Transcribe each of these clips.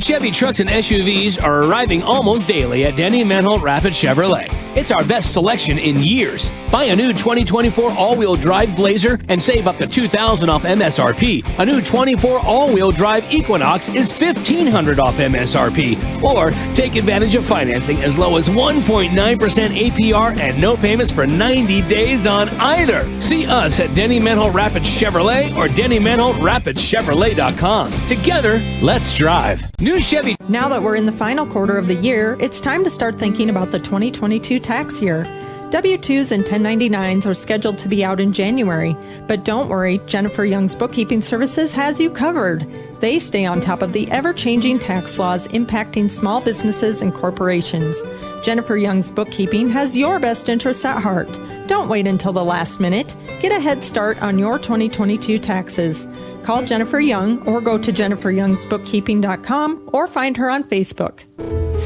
Chevy trucks and SUVs are arriving almost daily at Denny Menholt Rapid Chevrolet. It's our best selection in years. Buy a new 2024 all-wheel drive Blazer and save up to $2,000 off MSRP. A new 24 all-wheel drive Equinox is $1,500 off MSRP. Or take advantage of financing as low as 1.9% APR and no payments for 90 days on either. See us at Denny Menholt Rapid Chevrolet or DennyMenholtRapidChevrolet.com. Together, let's drive. New Chevy. Now that we're in the final quarter of the year, it's time to start thinking about the 2022 tax year. W-2s and 1099s are scheduled to be out in January, but don't worry, Jennifer Young's Bookkeeping Services has you covered. They stay on top of the ever-changing tax laws impacting small businesses and corporations. Jennifer Young's Bookkeeping has your best interests at heart. Don't wait until the last minute. Get a head start on your 2022 taxes. Call Jennifer Young or go to jenniferyoungsbookkeeping.com or find her on Facebook.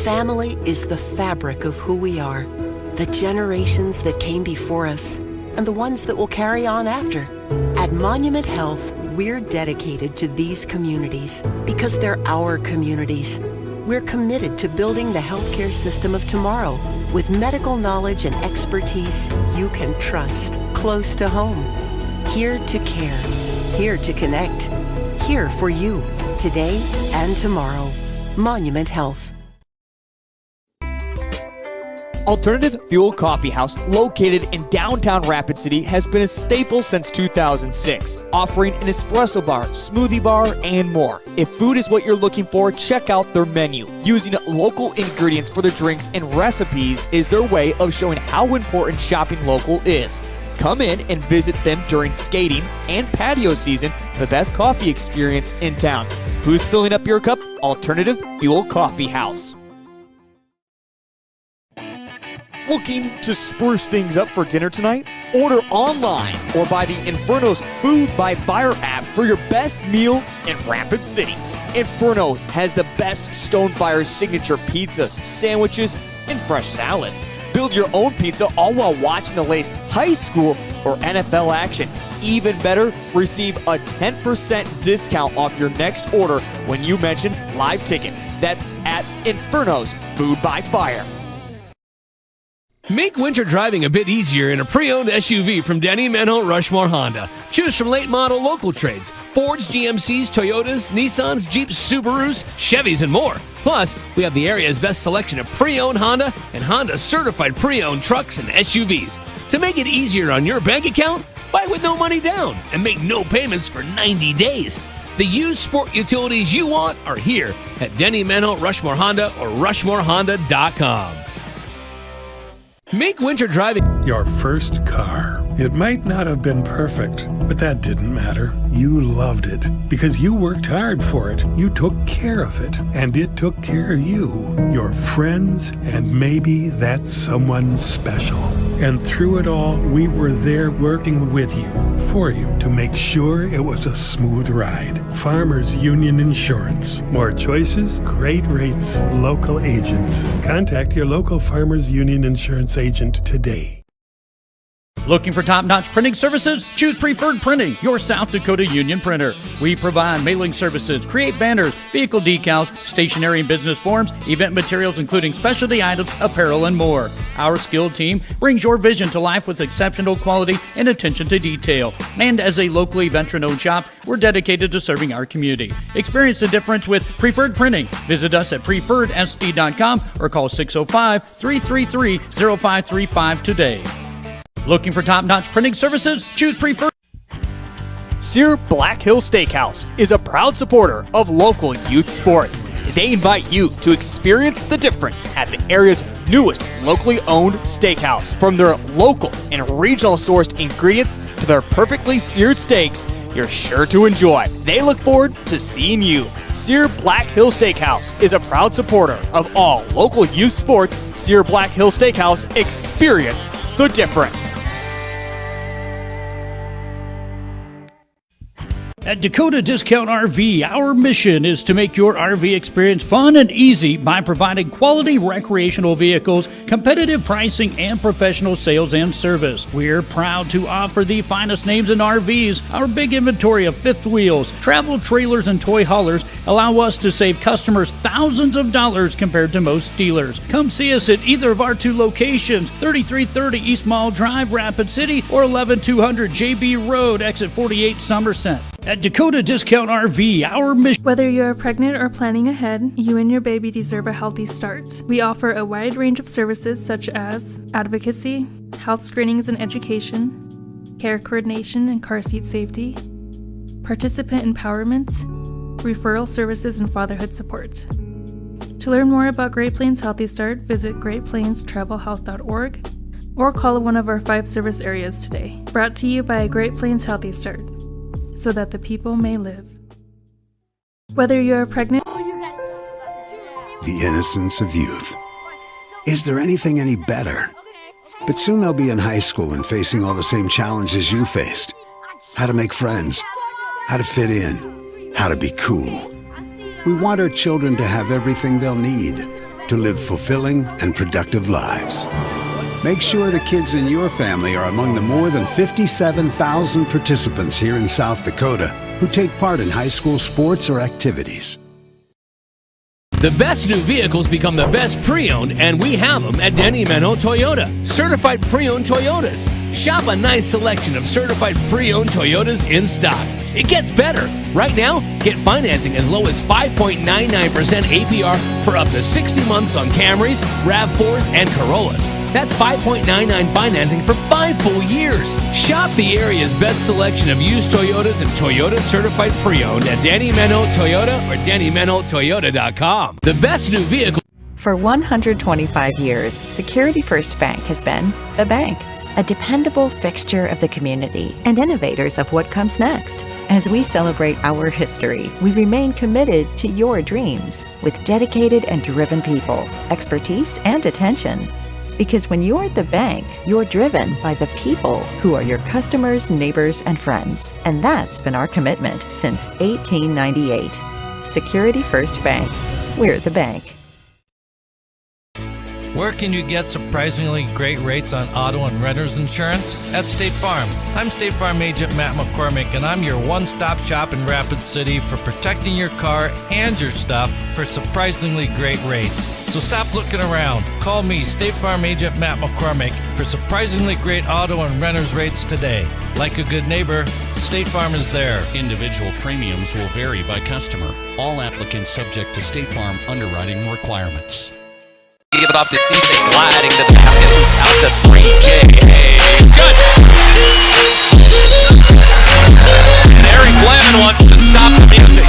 Family is the fabric of who we are. The generations that came before us and the ones that will carry on after. At Monument Health, we're dedicated to these communities because they're our communities. We're committed to building the healthcare system of tomorrow with medical knowledge and expertise you can trust, close to home. Here to care, here to connect, here for you, today and tomorrow. Monument Health. Alternative Fuel Coffee House, located in downtown Rapid City, has been a staple since 2006, offering an espresso bar, smoothie bar, and more. If food is what you're looking for, check out their menu. Using local ingredients for their drinks and recipes is their way of showing how important shopping local is. Come in and visit them during skating and patio season for the best coffee experience in town. Who's filling up your cup? Alternative Fuel Coffee House. Looking to spruce things up for dinner tonight? Order online or buy the Inferno's Food by Fire app for your best meal in Rapid City. Inferno's has the best Stonefire signature pizzas, sandwiches, and fresh salads. Build your own pizza all while watching the latest high school or NFL action. Even better, receive a 10% discount off your next order when you mention Live Ticket. That's at Inferno's Food by Fire. Make winter driving a bit easier in a pre-owned SUV from Denny Menholt Rushmore Honda. Choose from late model local trades, Fords, GMCs, Toyotas, Nissans, Jeeps, Subarus, Chevys, and more. Plus, we have the area's best selection of pre-owned Honda and Honda certified pre-owned trucks and SUVs. To make it easier on your bank account, buy with no money down and make no payments for 90 days. The used sport utilities you want are here at Denny Menholt Rushmore Honda or RushmoreHonda.com. Make winter driving your first car. It might not have been perfect, but that didn't matter. You loved it because you worked hard for it. You took care of it, and it took care of you, your friends, and maybe that someone special. And through it all, we were there working with you, for you, to make sure it was a smooth ride. Farmers Union Insurance. More choices, great rates, local agents. Contact your local Farmers Union Insurance agent today. Looking for top-notch printing services? Choose Preferred Printing, your South Dakota union printer. We provide mailing services, create banners, vehicle decals, stationery and business forms, event materials including specialty items, apparel, and more. Our skilled team brings your vision to life with exceptional quality and attention to detail. And as a locally veteran-owned shop, we're dedicated to serving our community. Experience the difference with Preferred Printing. Visit us at preferredsd.com or call 605-333-0535 today. Looking for top-notch printing services? Choose Preferred. Sear Black Hill Steakhouse is a proud supporter of local youth sports. They invite you to experience the difference at the area's newest locally owned steakhouse. From their local and regional sourced ingredients to their perfectly seared steaks, you're sure to enjoy. They look forward to seeing you. Sear Black Hill Steakhouse is a proud supporter of all local youth sports. Sear Black Hill Steakhouse, experience the difference. At Dakota Discount RV, our mission is to make your RV experience fun and easy by providing quality recreational vehicles, competitive pricing, and professional sales and service. We're proud to offer the finest names in RVs. Our big inventory of fifth wheels, travel trailers, and toy haulers allow us to save customers thousands of dollars compared to most dealers. Come see us at either of our two locations, 3330 East Mall Drive, Rapid City, or 11200 JB Road, exit 48, Somerset. At Dakota Discount RV, our mission... Whether you're pregnant or planning ahead, you and your baby deserve a healthy start. We offer a wide range of services such as advocacy, health screenings and education, care coordination and car seat safety, participant empowerment, referral services, and fatherhood support. To learn more about Great Plains Healthy Start, visit greatplainstravelhealth.org or call one of our 5 service areas today. Brought to you by Great Plains Healthy Start, so that the people may live. Whether you're pregnant... The innocence of youth. Is there anything any better? But soon they'll be in high school and facing all the same challenges you faced. How to make friends, how to fit in, how to be cool. We want our children to have everything they'll need to live fulfilling and productive lives. Make sure the kids in your family are among the more than 57,000 participants here in South Dakota who take part in high school sports or activities. The best new vehicles become the best pre-owned, and we have them at Denny Menno Toyota. Certified pre-owned Toyotas. Shop a nice selection of certified pre-owned Toyotas in stock. It gets better. Right now, get financing as low as 5.99% APR for up to 60 months on Camrys, RAV4s, and Corollas. That's 5.99 financing for 5 full years. Shop the area's best selection of used Toyotas and Toyota certified pre-owned at Danny Menno Toyota or DannyMennoToyota.com. The best new vehicle. For 125 years, Security First Bank has been the bank, a dependable fixture of the community and innovators of what comes next. As we celebrate our history, we remain committed to your dreams with dedicated and driven people, expertise, and attention. Because when you're at the bank, you're driven by the people who are your customers, neighbors, and friends. And that's been our commitment since 1898. Security First Bank. We're the bank. Where can you get surprisingly great rates on auto and renter's insurance? At State Farm. I'm State Farm Agent Matt McCormick, and I'm your one-stop shop in Rapid City for protecting your car and your stuff for surprisingly great rates. So stop looking around. Call me, State Farm Agent Matt McCormick, for surprisingly great auto and renter's rates today. Like a good neighbor, State Farm is there. Individual premiums will vary by customer. All applicants subject to State Farm underwriting requirements. Give it off to Cisse, gliding the basket out to 3J. Good. And Eric Glenn wants to stop the music.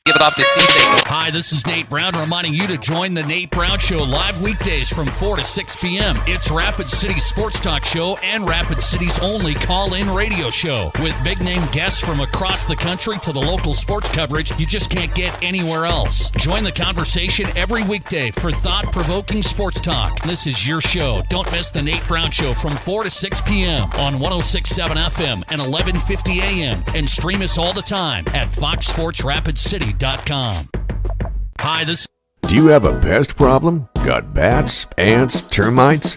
Give it off to Cisse. Hi, this is Nate Brown reminding you to join the Nate Brown Show live weekdays from 4 to 6 p.m. It's Rapid City's sports talk show and Rapid City's only call-in radio show. With big-name guests from across the country to the local sports coverage you just can't get anywhere else. Join the conversation every weekday for thought-provoking sports talk. This is your show. Don't miss the Nate Brown Show from 4 to 6 p.m. on 106.7 FM and 1150 a.m. And stream us all the time at foxsportsrapidcity.com. Hi, this... Do you have a pest problem? Got bats, ants, termites?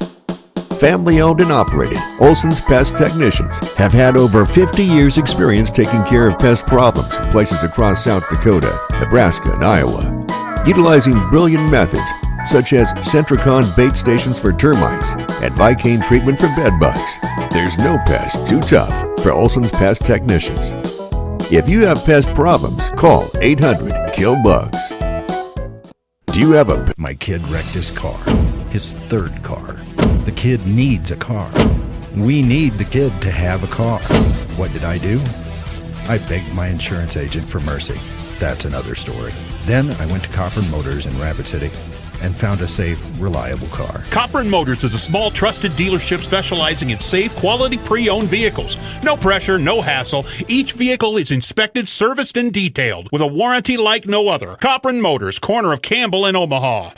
Family owned and operated, Olson's Pest Technicians have had over 50 years experience taking care of pest problems in places across South Dakota, Nebraska, and Iowa. Utilizing brilliant methods such as Centricon bait stations for termites and Vicane treatment for bed bugs. There's no pest too tough for Olson's Pest Technicians. If you have pest problems, call 800-KILL-BUGS. Do you have a... My kid wrecked his car, his third car. The kid needs a car. We need the kid to have a car. What did I do? I begged my insurance agent for mercy. That's another story. Then I went to Copper Motors in Rapid City. and found a safe, reliable car. Copran Motors is a small, trusted dealership specializing in safe, quality pre-owned vehicles. No pressure, no hassle. Each vehicle is inspected, serviced, and detailed with a warranty like no other. Copran Motors, corner of Campbell and Omaha.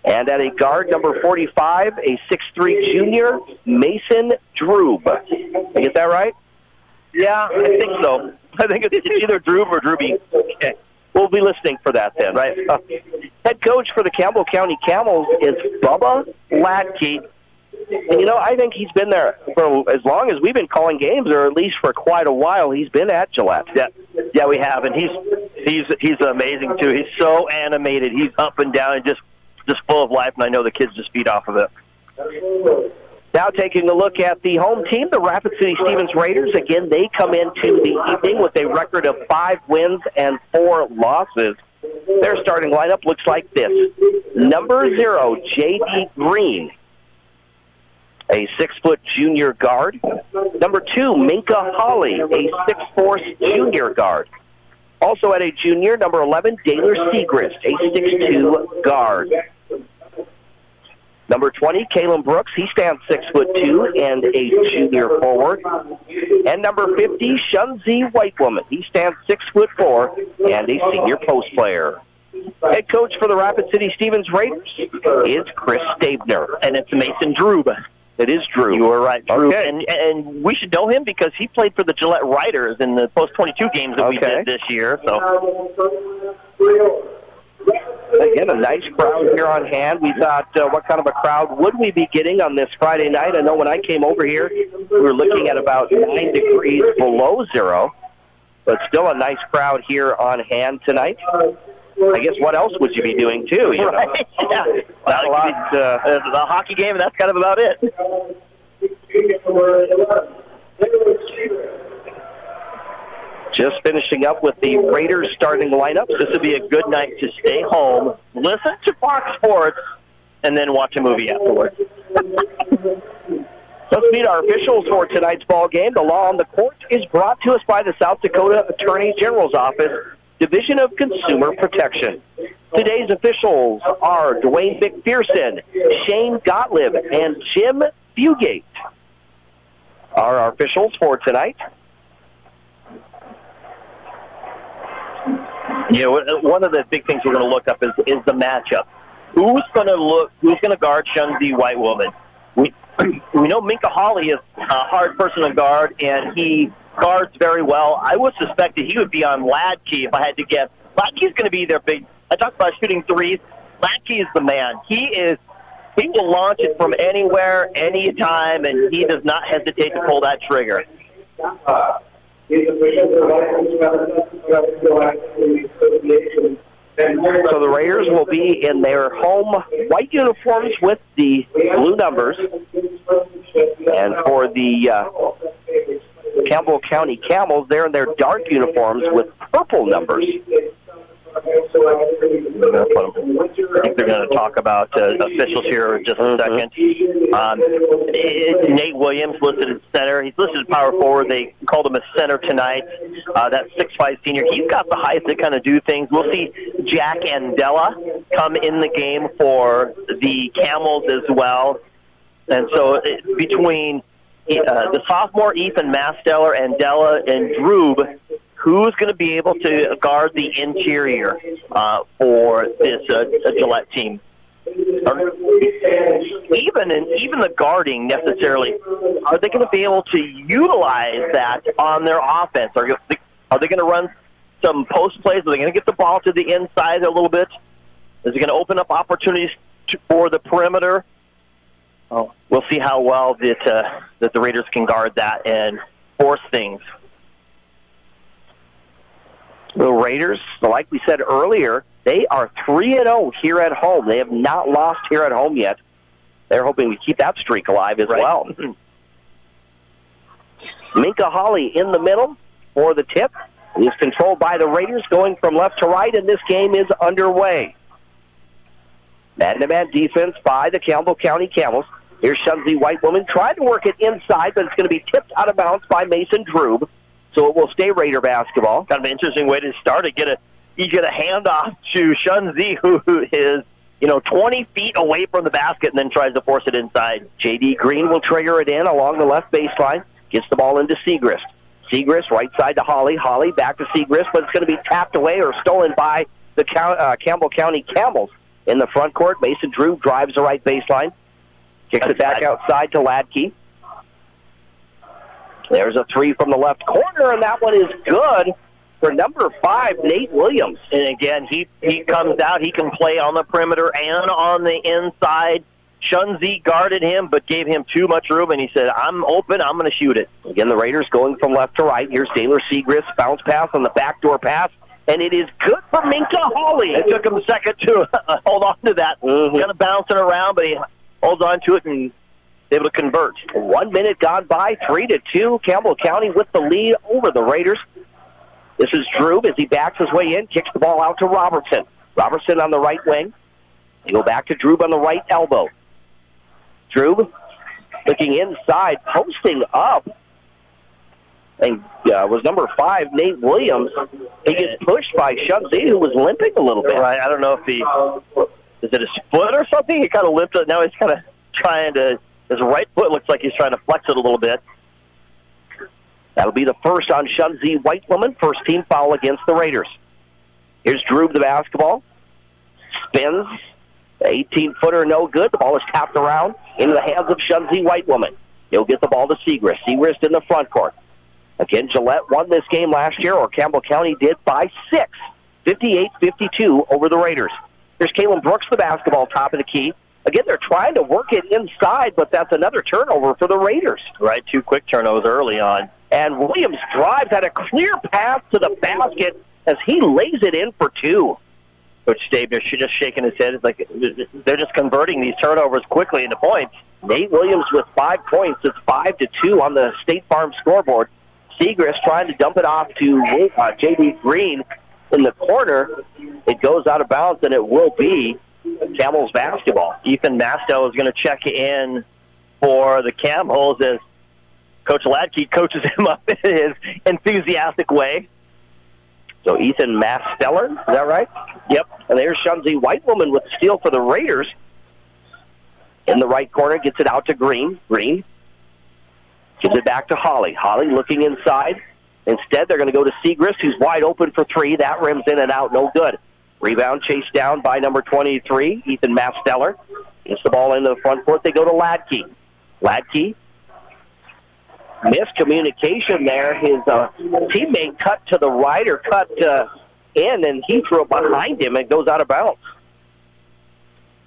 And at a guard, number 45, a 6'3 junior, Mason Droob. Did I get that right? Yeah, I think so. I think it's either Droob or Drooby. Okay. We'll be listening for that then, right? Head coach for the Campbell County Camels is Bubba Ladke. And, I think he's been there for as long as we've been calling games, or at least for quite a while. He's been at Gillette. Yeah, we have, and he's amazing, too. He's so animated. He's up and down and just full of life, and I know the kids just feed off of it. Now taking a look at the home team, the Rapid City Stevens Raiders. Again, they come into the evening with a record of 5 wins and 4 losses. Their starting lineup looks like this. Number 0, J.D. Green, a 6-foot junior guard. Number 2, Minka Hawley, a 6'4" junior guard. Also at a junior, number 11, Daylor Segrist, a 6'2" guard. Number 20, Kalen Brooks. He stands 6'2" and a junior forward. And number 50, Shunzi Whitewoman. He stands 6'4" and a senior post player. Head coach for the Rapid City Stevens Raiders is Chris Stabner. And it's Mason Drube. It is Drew. You were right, Drew. Okay. And we should know him because he played for the Gillette Riders in the post-22 games that we did this year. So, again, a nice crowd here on hand. We thought, what kind of a crowd would we be getting on this Friday night? I know when I came over here, we were looking at about 9 degrees below zero, but still a nice crowd here on hand tonight. I guess what else would you be doing, too? You know? Right. Yeah. The hockey game, and that's kind of about it. Just finishing up with the Raiders starting lineups. This would be a good night to stay home, listen to Fox Sports, and then watch a movie afterwards. Let's meet our officials for tonight's ball game. The Law on the Court is brought to us by the South Dakota Attorney General's Office, Division of Consumer Protection. Today's officials are Dwayne McPherson, Shane Gottlieb, and Jim Fugate. Our officials for tonight. Yeah, one of the big things we're going to look up is the matchup. Who's going to guard Shunzi Whitewoman? We know Minka Hawley is a hard person to guard, and he guards very well. I would suspect that he would be on Ladkey if I had to guess. Ladkey's going to be their big. I talked about shooting threes. Ladkey is the man. He will launch it from anywhere, anytime, and he does not hesitate to pull that trigger. So the Raiders will be in their home white uniforms with the blue numbers. And for the Campbell County Camels, they're in their dark uniforms with purple numbers. I think they're going to talk about officials here in just a second. Nate Williams listed at center. He's listed at power forward. They called him a center tonight. That 6'5" senior. He's got the height to kind of do things. We'll see Jack Andela come in the game for the Camels as well. And so between the sophomore Ethan Masteller, Andela, and Drube, who's going to be able to guard the interior for this Gillette team? Even the guarding necessarily, are they going to be able to utilize that on their offense? Are they going to run some post plays? Are they going to get the ball to the inside a little bit? Is it going to open up opportunities for the perimeter? Oh, we'll see how well that the Raiders can guard that and force things. The Raiders, like we said earlier, they are 3-0 here at home. They have not lost here at home yet. They're hoping to keep that streak alive as well. Minka Hawley in the middle for the tip. It is controlled by the Raiders going from left to right, and this game is underway. Man-to-man defense by the Campbell County Camels. Here's Shunzi Whitewoman trying to work it inside, but it's going to be tipped out of bounds by Mason Drube. So it will stay Raider basketball. Kind of an interesting way to start it. You get a handoff to Shunzi, who is 20 feet away from the basket, and then tries to force it inside. J.D. Green will trigger it in along the left baseline. Gets the ball into Segrist. Segrist right side to Hawley. Hawley back to Segrist, but it's going to be tapped away or stolen by the Campbell County Camels. In the front court, Mason Drew drives the right baseline. Kicks it back outside to Ladkey. There's a three from the left corner, and that one is good for number 5, Nate Williams. And again, he comes out. He can play on the perimeter and on the inside. Shunzi guarded him, but gave him too much room, and he said, I'm open, I'm going to shoot it. Again, the Raiders going from left to right. Here's Taylor Segrist, bounce pass on the backdoor pass, and it is good for Minka Hawley. It took him a second to hold on to that. Kind of bouncing around, but he holds on to it and able to convert. 1 minute gone by, 3-2. Campbell County with the lead over the Raiders. This is Drube as he backs his way in, kicks the ball out to Robertson. Robertson on the right wing. They go back to Drube on the right elbow. Drube looking inside, posting up. And was number 5, Nate Williams. He gets pushed by Shunzi, who was limping a little bit. Right, I don't know if is it his foot or something? He kind of lifted it. Now he's kind of trying to, his right foot looks like he's trying to flex it a little bit. That'll be the first on Shunzi Whitewoman. First team foul against the Raiders. Here's Drube, the basketball. Spins. The 18-footer, no good. The ball is tapped around into the hands of Shunzi Whitewoman. He'll get the ball to Segrist. Segrist in the front court. Again, Gillette won this game last year, or Campbell County did, by 6. 58-52 over the Raiders. Here's Kalen Brooks, the basketball, top of the key. Again, they're trying to work it inside, but that's another turnover for the Raiders. Right, 2 quick turnovers early on. And Williams drives, had a clear path to the basket as he lays it in for 2. Coach Stabner just shaking his head. It's like they're just converting these turnovers quickly into points. Nate Williams with 5 points. It's 5-2 on the State Farm scoreboard. Segrist trying to dump it off to J.D. Green in the corner. It goes out of bounds, and it will be Camels basketball. Ethan Mastel is going to check in for the Camels as Coach Ladke coaches him up in his enthusiastic way. So Ethan Masteller, is that right? Yep. And there's Shunzi Whitewoman with the steal for the Raiders. In the right corner, gets it out to Green. Green gives it back to Holly. Holly looking inside. Instead, they're going to go to Segrist, who's wide open for 3. That rims in and out, no good. Rebound chased down by number 23, Ethan Masteller. Gets the ball into the front court. They go to Ladke. Ladke. Miscommunication there. His teammate cut to the right or cut in, and he threw it behind him. It goes out of bounds.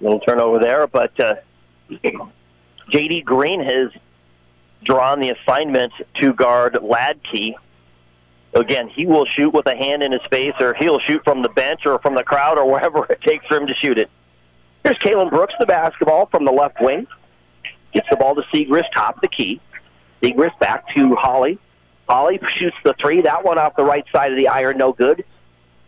Little turnover there, but J.D. Green has drawn the assignment to guard Ladke. Again, he will shoot with a hand in his face, or he'll shoot from the bench or from the crowd or wherever it takes for him to shoot it. Here's Kalen Brooks, the basketball from the left wing. Gets the ball to Segrist, top of the key. Segrist back to Holly. Holly shoots the 3. That one off the right side of the iron, no good.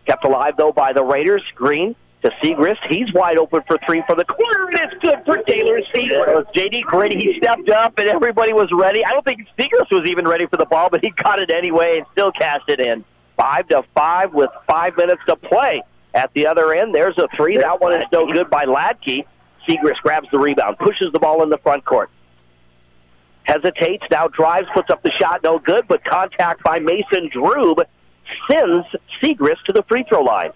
Kept alive, though, by the Raiders. Green to Segrist. He's wide open for 3 for the corner, and it's good for Taylor Segrist. It was J.D. Green. He stepped up, and everybody was ready. I don't think Segrist was even ready for the ball, but he got it anyway and still cashed it in. 5-5 with 5 minutes to play. At the other end, there's a 3. That one is no good by Ladke. Segrist grabs the rebound, pushes the ball in the front court. Hesitates, now drives, puts up the shot, no good, but contact by Mason Drube sends Segrist to the free throw line.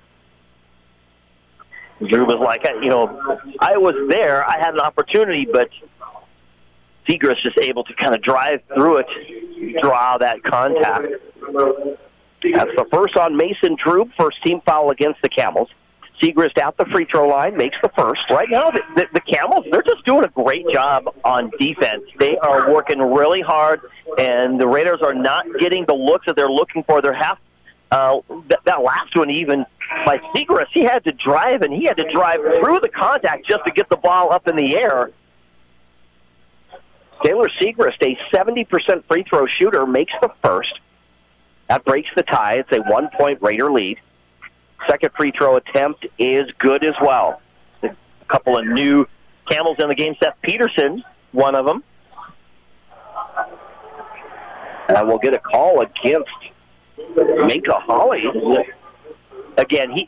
Drube was like, I was there, I had an opportunity, but Segrist just able to kind of drive through it, draw that contact. That's the first on Mason Drube, first team foul against the Camels. Segrist at the free throw line, makes the first. Right now, the Camels, they're just doing a great job on defense. They are working really hard, and the Raiders are not getting the looks that they're looking for. They're that last one even by Segrist, he had to drive, and he had to drive through the contact just to get the ball up in the air. Taylor Segrist, a 70% free throw shooter, makes the first. That breaks the tie. It's a 1-point Raider lead. Second free throw attempt is good as well. A couple of new Camels in the game. Seth Peterson, one of them. And we'll get a call against Minka Holly. Again, he's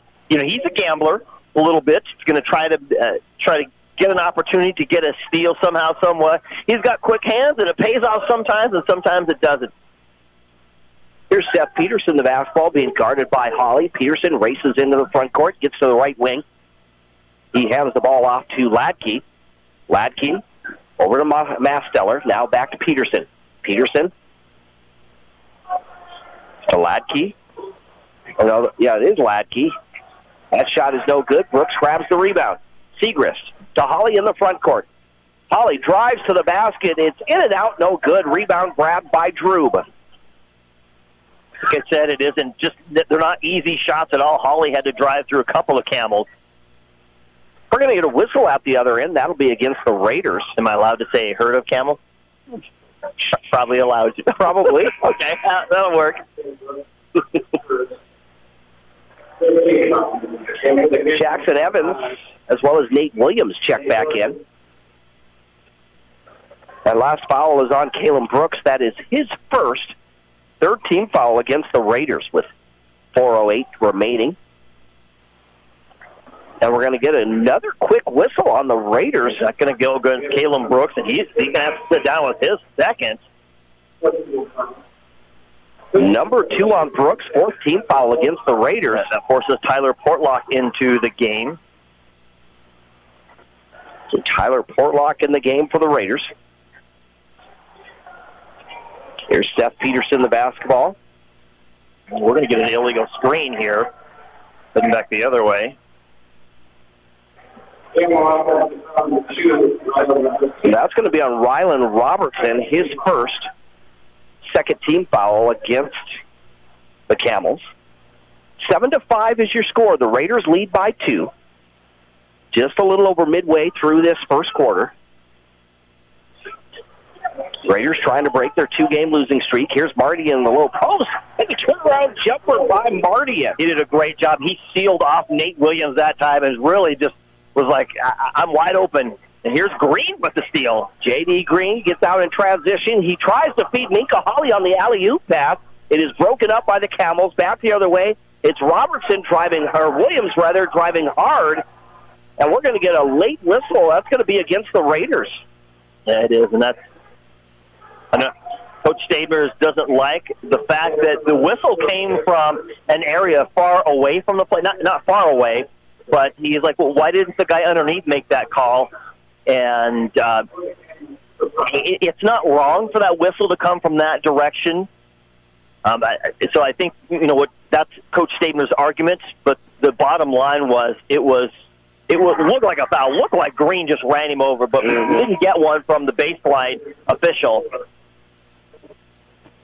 a gambler a little bit. He's going to try to get an opportunity to get a steal somehow, somewhat. He's got quick hands, and it pays off sometimes, and sometimes it doesn't. Here's Seth Peterson, the basketball, being guarded by Holly. Peterson races into the front court, gets to the right wing. He hands the ball off to Ladke. Ladke over to Masteller. Now back to Peterson. Peterson to Ladke. Oh, yeah, it is Ladke. That shot is no good. Brooks grabs the rebound. Segrist to Holly in the front court. Holly drives to the basket. It's in and out, no good. Rebound grabbed by Drube. Like I said, it isn't just, they're not easy shots at all. Holly had to drive through a couple of Camels. We're going to get a whistle at the other end. That'll be against the Raiders. Am I allowed to say herd of Camels? Probably allowed. Probably. Okay, that'll work. Jackson Evans, as well as Nate Williams, check back in. That last foul is on Kalen Brooks. That is his first. Third team foul against the Raiders with 4:08 remaining. And we're going to get another quick whistle on the Raiders. That's going to go against Caleb Brooks, and he's going to have to sit down with his second. Number 2 on Brooks, 4th team foul against the Raiders. That forces Tyler Portlock into the game. So Tyler Portlock in the game for the Raiders. Here's Seth Peterson, the basketball. We're going to get an illegal screen here. Heading back the other way. That's going to be on Rylan Robertson, his first. 2nd team foul against the Camels. 7-5 is your score. The Raiders lead by 2. Just a little over midway through this first quarter. Raiders trying to break their 2-game losing streak. Here's Marty in the low post. And a turnaround jumper by Marty. He did a great job. He sealed off Nate Williams that time and really just was like, I'm wide open. And here's Green with the steal. J.D. Green gets out in transition. He tries to feed Minka Hawley on the alley-oop pass. It is broken up by the Camels. Back the other way. It's Williams driving hard. And we're going to get a late whistle. That's going to be against the Raiders. Yeah, it is, and that's... Coach Stabers doesn't like the fact that the whistle came from an area far away from the play. Not far away, but he's like, well, why didn't the guy underneath make that call? And it's not wrong for that whistle to come from that direction. So I think, that's Coach Stabers' argument, but the bottom line was it looked like a foul. Looked like Green just ran him over, but we didn't get one from the baseline official.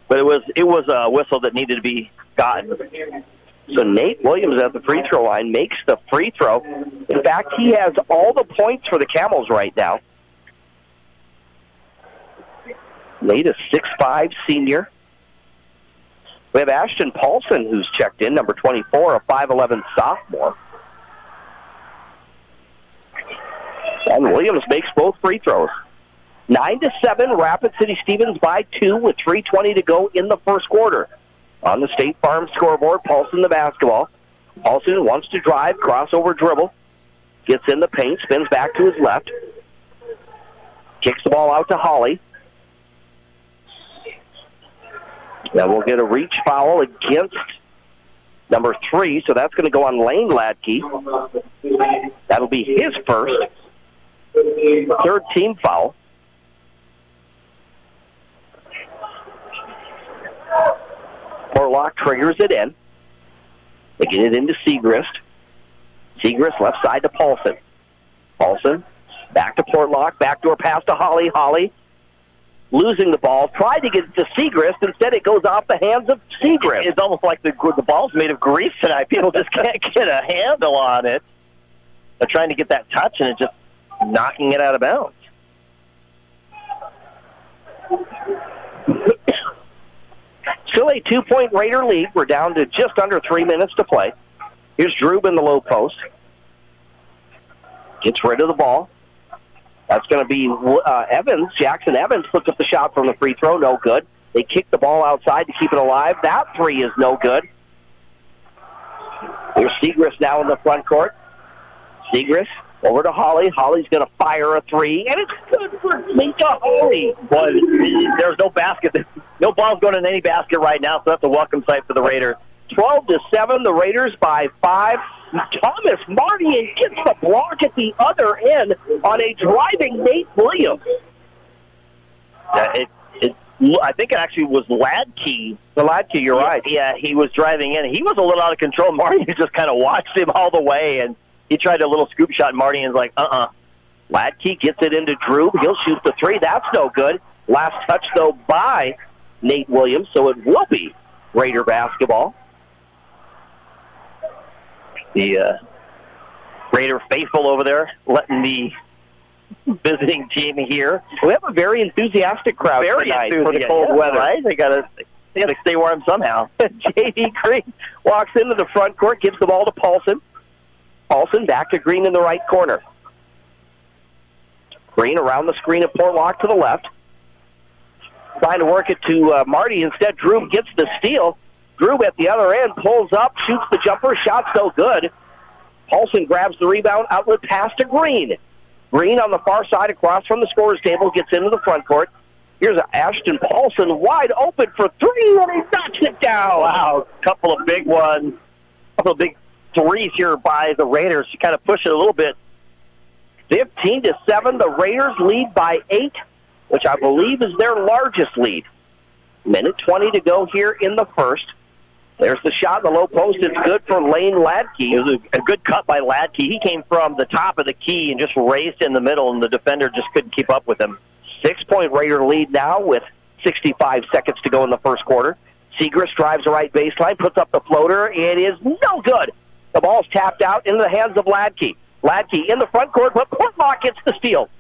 But it was a whistle that needed to be gotten. So Nate Williams at the free throw line makes the free throw. In fact, he has all the points for the Camels right now. Nate is 6'5", senior. We have Ashton Paulson, who's checked in, number 24, a 5'11" sophomore. And Williams makes both free throws. 9-7, Rapid City Stevens by 2 with 3:20 to go in the first quarter. On the State Farm scoreboard, Paulson the basketball. Paulson wants to drive, crossover dribble. Gets in the paint, spins back to his left. Kicks the ball out to Hawley. Now we'll get a reach foul against number 3, so that's going to go on Lane Ladke. That'll be his first. 3rd team foul. Portlock triggers it in. They get it into Segrist. Segrist left side to Paulson. Paulson back to Portlock. Backdoor pass to Hawley. Hawley losing the ball. Tried to get it to Segrist. Instead, it goes off the hands of Segrist. It's almost like the ball's made of grease tonight. People just can't get a handle on it. They're trying to get that touch, and it's just knocking it out of bounds. Still a 2-point Raider lead. We're down to just under 3 minutes to play. Here's Drube in the low post. Gets rid of the ball. That's going to be Evans. Jackson Evans puts up the shot from the free throw. No good. They kick the ball outside to keep it alive. That 3 is no good. Here's Segrist now in the front court. Segrist over to Hawley. Hawley's going to fire a 3, and it's good for Minka Hawley. Boy, there's no basket. No ball's going in any basket right now, so that's a welcome sight for the Raiders. 12-7, the Raiders by 5. Thomas Marty gets the block at the other end on a driving Nate Williams. I think it actually was Ladke. The Ladke, you're right. Yeah, he was driving in. He was a little out of control. Marty just kind of watched him all the way, and he tried a little scoop shot, and Marty is like, Ladke gets it into Drew. He'll shoot the 3. That's no good. Last touch, though, by Nate Williams, so it will be Raider basketball. The Raider faithful over there letting the visiting team here. We have a very enthusiastic crowd tonight for the cold weather. Right? They got to stay warm somehow. J.D. Green walks into the front court, gives the ball to Paulson. Paulson back to Green in the right corner. Green around the screen of Portlock to the left. Trying to work it to Marty. Instead, Drew gets the steal. Drew at the other end pulls up, shoots the jumper. Shot's no good. Paulson grabs the rebound, outlet pass to Green. Green on the far side across from the scorer's table gets into the front court. Here's Ashton Paulson wide open for three, and he knocks it down. Wow, couple of big ones. Couple of big threes here by the Raiders to kind of push it a little bit. 15-7, the Raiders lead by 8, which I believe is their largest lead. Minute 20 to go here in the first. There's the shot in the low post. It's good for Lane Ladke. It was a good cut by Ladke. He came from the top of the key and just raced in the middle, and the defender just couldn't keep up with him. 6-point Raider lead now with 65 seconds to go in the first quarter. Segrist drives the right baseline, puts up the floater. It is no good. The ball's tapped out into the hands of Ladke. Ladke in the front court, but Portlock gets the steal.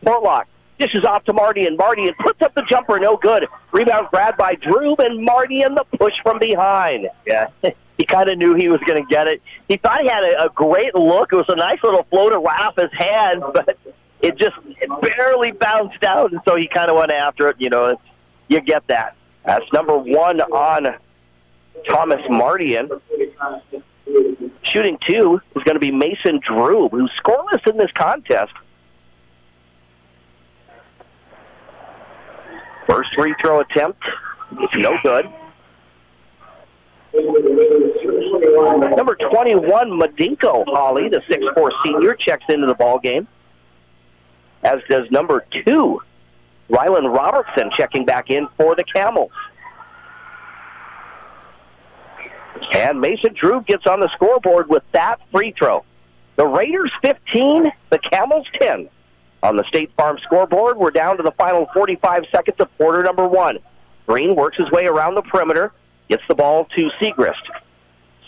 Portlock dishes off to Mardian. Mardian puts up the jumper, no good. Rebound grabbed by Drube, and Mardian the push from behind. Yeah, he kind of knew he was going to get it. He thought he had a great look. It was a nice little floater right off his hand, but it barely bounced out, and so he kind of went after it. You know, you get that. That's number 1 on Thomas Mardian. Shooting 2 is going to be Mason Drube, who's scoreless in this contest. First free throw attempt, it's no good. Number 21, Madinko Hawley, the 6'4 senior, checks into the ball game. As does number 2, Rylan Robertson, checking back in for the Camels. And Mason Drube gets on the scoreboard with that free throw. The Raiders 15, the Camels 10. On the State Farm scoreboard, we're down to the final 45 seconds of quarter number 1. Green works his way around the perimeter, gets the ball to Segrist.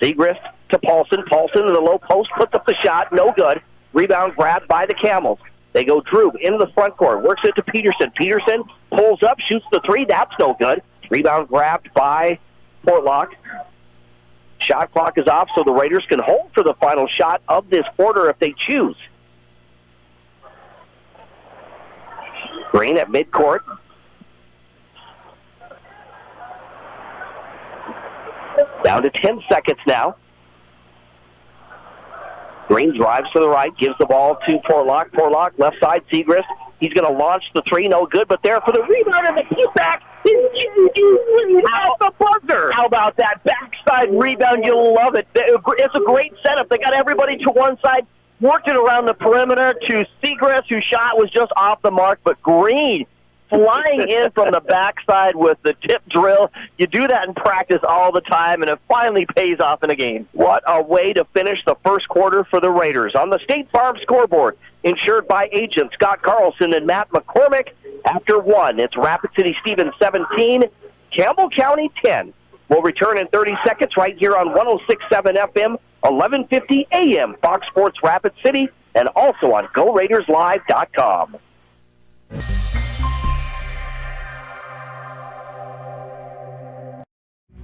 Segrist to Paulson. Paulson in the low post, puts up the shot, no good. Rebound grabbed by the Camels. They go Drube into the front court, works it to Peterson. Peterson pulls up, shoots the 3, that's no good. Rebound grabbed by Portlock. Shot clock is off, so the Raiders can hold for the final shot of this quarter if they choose. Green at midcourt. Down to 10 seconds now. Green drives to the right, gives the ball to Portlock. Portlock, left side, Segrist. He's going to launch the 3, no good, but there for the rebound and the putback is J.D. Out the buzzer. How about that backside rebound? You'll love it. It's a great setup. They got everybody to one side, worked it around the perimeter to Segrist, whose shot was just off the mark, but Green flying in from the backside with the tip drill. You do that in practice all the time, and it finally pays off in a game. What a way to finish the first quarter for the Raiders. On the State Farm scoreboard, insured by agents Scott Carlson and Matt McCormick, after 1, it's Rapid City Stevens 17, Campbell County 10. We'll return in 30 seconds right here on 106.7 FM, 1150 AM, Fox Sports Rapid City, and also on GoRaidersLive.com.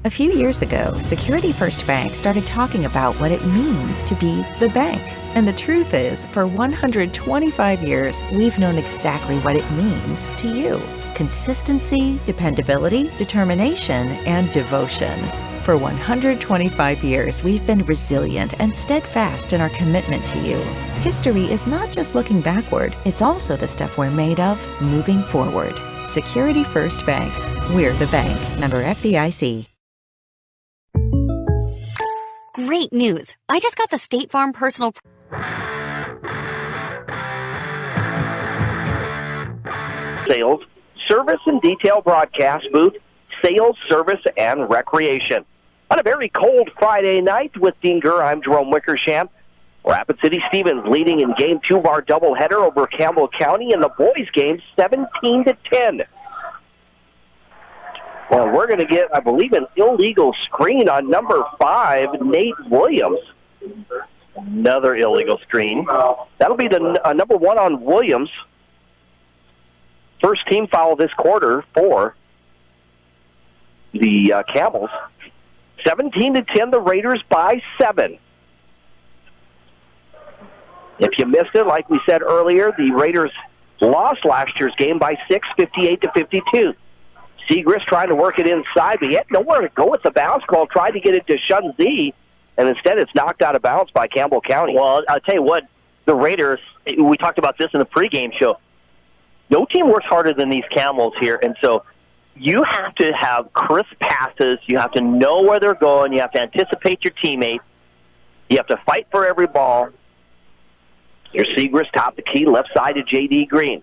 A few years ago, Security First Bank started talking about what it means to be the bank. And the truth is, for 125 years, we've known exactly what it means to you. Consistency, dependability, determination, and devotion. For 125 years, we've been resilient and steadfast in our commitment to you. History is not just looking backward, it's also the stuff we're made of moving forward. Security First Bank. We're the bank. Member FDIC. Great news! I just got the State Farm personal... Sales, service and detail broadcast booth, sales, service, and recreation. On a very cold Friday night with Dean Gurr, I'm Jerome Wickersham. Rapid City Stevens leading in Game 2 of our doubleheader over Campbell County in the boys' game 17-10. Well, we're going to get, I believe, an illegal screen on number 5, Nate Williams. Another illegal screen. That'll be the number 1 on Williams. First team foul this quarter for the Camels. 17-10, the Raiders by 7. If you missed it, like we said earlier, the Raiders lost last year's game by 6, 58-52. Segrist trying to work it inside, but he had nowhere to go with the basketball. Tried to get it to Shunzi. and instead it's knocked out of bounds by Campbell County. Well, I'll tell you what, the Raiders, we talked about this in the pregame show, no team works harder than these Camels here, and so you have to have crisp passes. You have to know where they're going. You have to anticipate your teammates. You have to fight for every ball. Here's Segrist, top the key, left side to J.D. Green.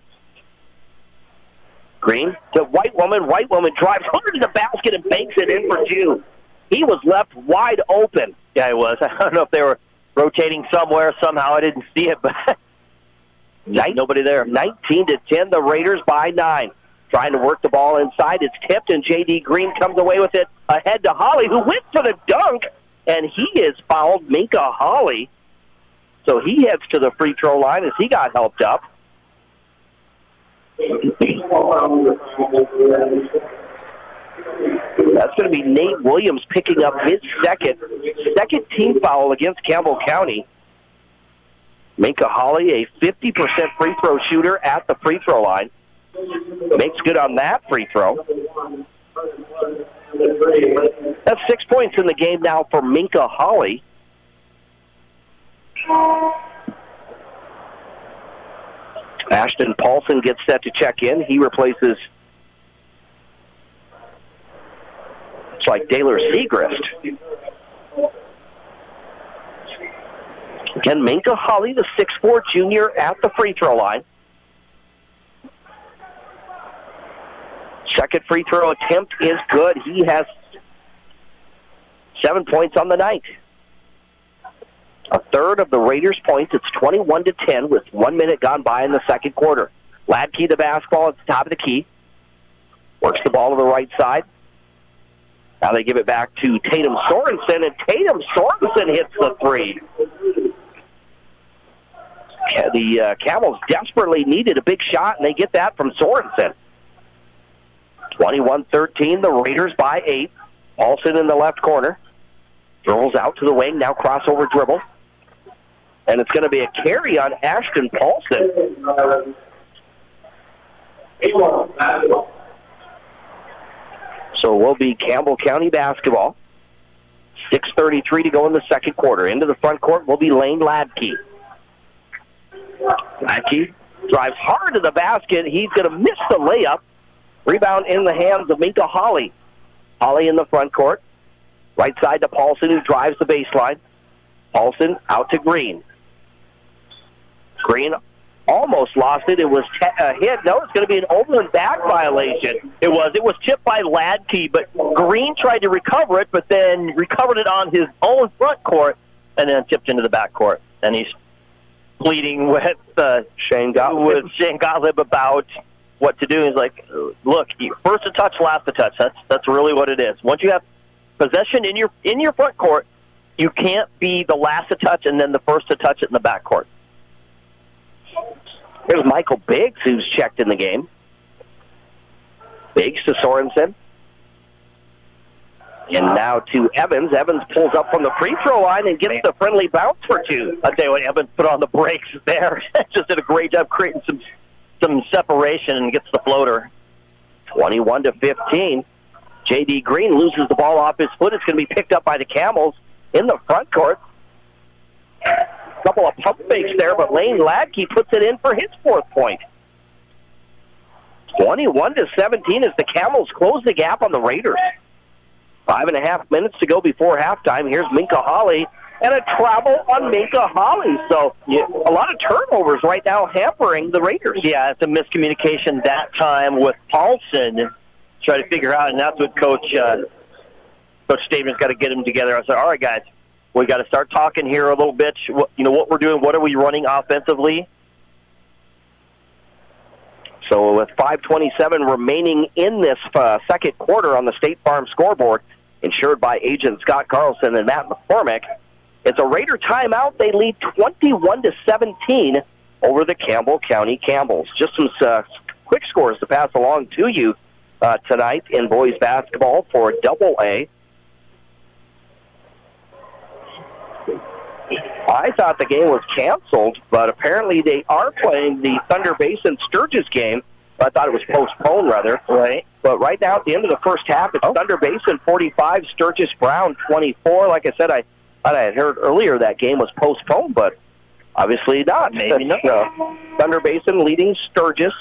Green to White Woman. White Woman drives hard to the basket and banks it in for two. He was left wide open. Yeah, he was. I don't know if they were rotating somewhere. Somehow I didn't see it, but nobody there. 19-10, the Raiders by 9. Trying to work the ball inside. It's tipped, and J.D. Green comes away with it ahead to Holly, who went for the dunk, and he is fouled, Minka Holly. So he heads to the free throw line as he got helped up. That's going to be Nate Williams picking up his second team foul against Campbell County. Minka Holly, a 50% free throw shooter at the free throw line. Makes good on that free throw. That's 6 points in the game now for Minka Holly. Ashton Paulson gets set to check in. He replaces, it's like Daylor Segrist. Again, Minka Holly, the 6'4 junior at the free throw line. Second free throw attempt is good. He has 7 points on the night. A third of the Raiders' points. It's 21-10 with 1 minute gone by in the second quarter. Ladkey the basketball at the top of the key. Works the ball to the right side. Now they give it back to Tatum Sorensen, and Tatum Sorensen hits the three. The Camels desperately needed a big shot, and they get that from Sorensen. 21-13, the Raiders by 8. Paulson in the left corner. Dribbles out to the wing, now crossover dribble. And it's going to be a carry on Ashton Paulson. So it will be Campbell County basketball. 6:33 to go in the second quarter. Into the front court will be Lane Ladkey. Ladkey drives hard to the basket. He's going to miss the layup. Rebound in the hands of Minka Holly. Holly in the front court. Right side to Paulson, who drives the baseline. Paulson out to Green. Green almost lost it. It was a hit. No, it's going to be an Overland back violation. It was tipped by Ladkey, but Green tried to recover it, but then recovered it on his own front court and then tipped into the back court. And he's pleading with Shane Gottlieb about what to do. He's like, look, first a touch, last a touch. That's really what it is. Once you have possession in your front court, you can't be the last to touch and then the first to touch it in the back court. Here's Michael Biggs, who's checked in the game. Biggs to Sorensen. And now to Evans. Evans pulls up from the free throw line and gets the friendly bounce for two. I'll tell you what, Evans put on the brakes there. Just did a great job creating some separation and gets the floater. 21-15. J.D. Green loses the ball off his foot. It's going to be picked up by the Camels in the front court. A couple of pump fakes there, but Lane Ladkey puts it in for his fourth point. 21-17 as the Camels close the gap on the Raiders. 5.5 minutes to go before halftime. Here's Minka Holly, and a travel on Minka Holly. So a lot of turnovers right now hampering the Raiders. Yeah, it's a miscommunication that time with Paulson. Try to figure out, and that's what Coach Staven's got to get them together. I said, all right, guys, we got to start talking here a little bit. What we're doing, what are we running offensively? So with 5:27 remaining in this second quarter on the State Farm scoreboard, insured by agent Scott Carlson and Matt McCormick, it's a Raider timeout. They lead 21-17 over the Campbell County Camels. Just some quick scores to pass along to you tonight in boys basketball for AA. I thought the game was canceled, but apparently they are playing the Thunder Basin Sturgis game. I thought it was postponed, rather. Right. But right now, at the end of the first half, it's Thunder Basin 45, Sturgis Brown 24. Like I said, I I had heard earlier that game was postponed, but obviously not. Maybe not. Thunder Basin leading Sturgis.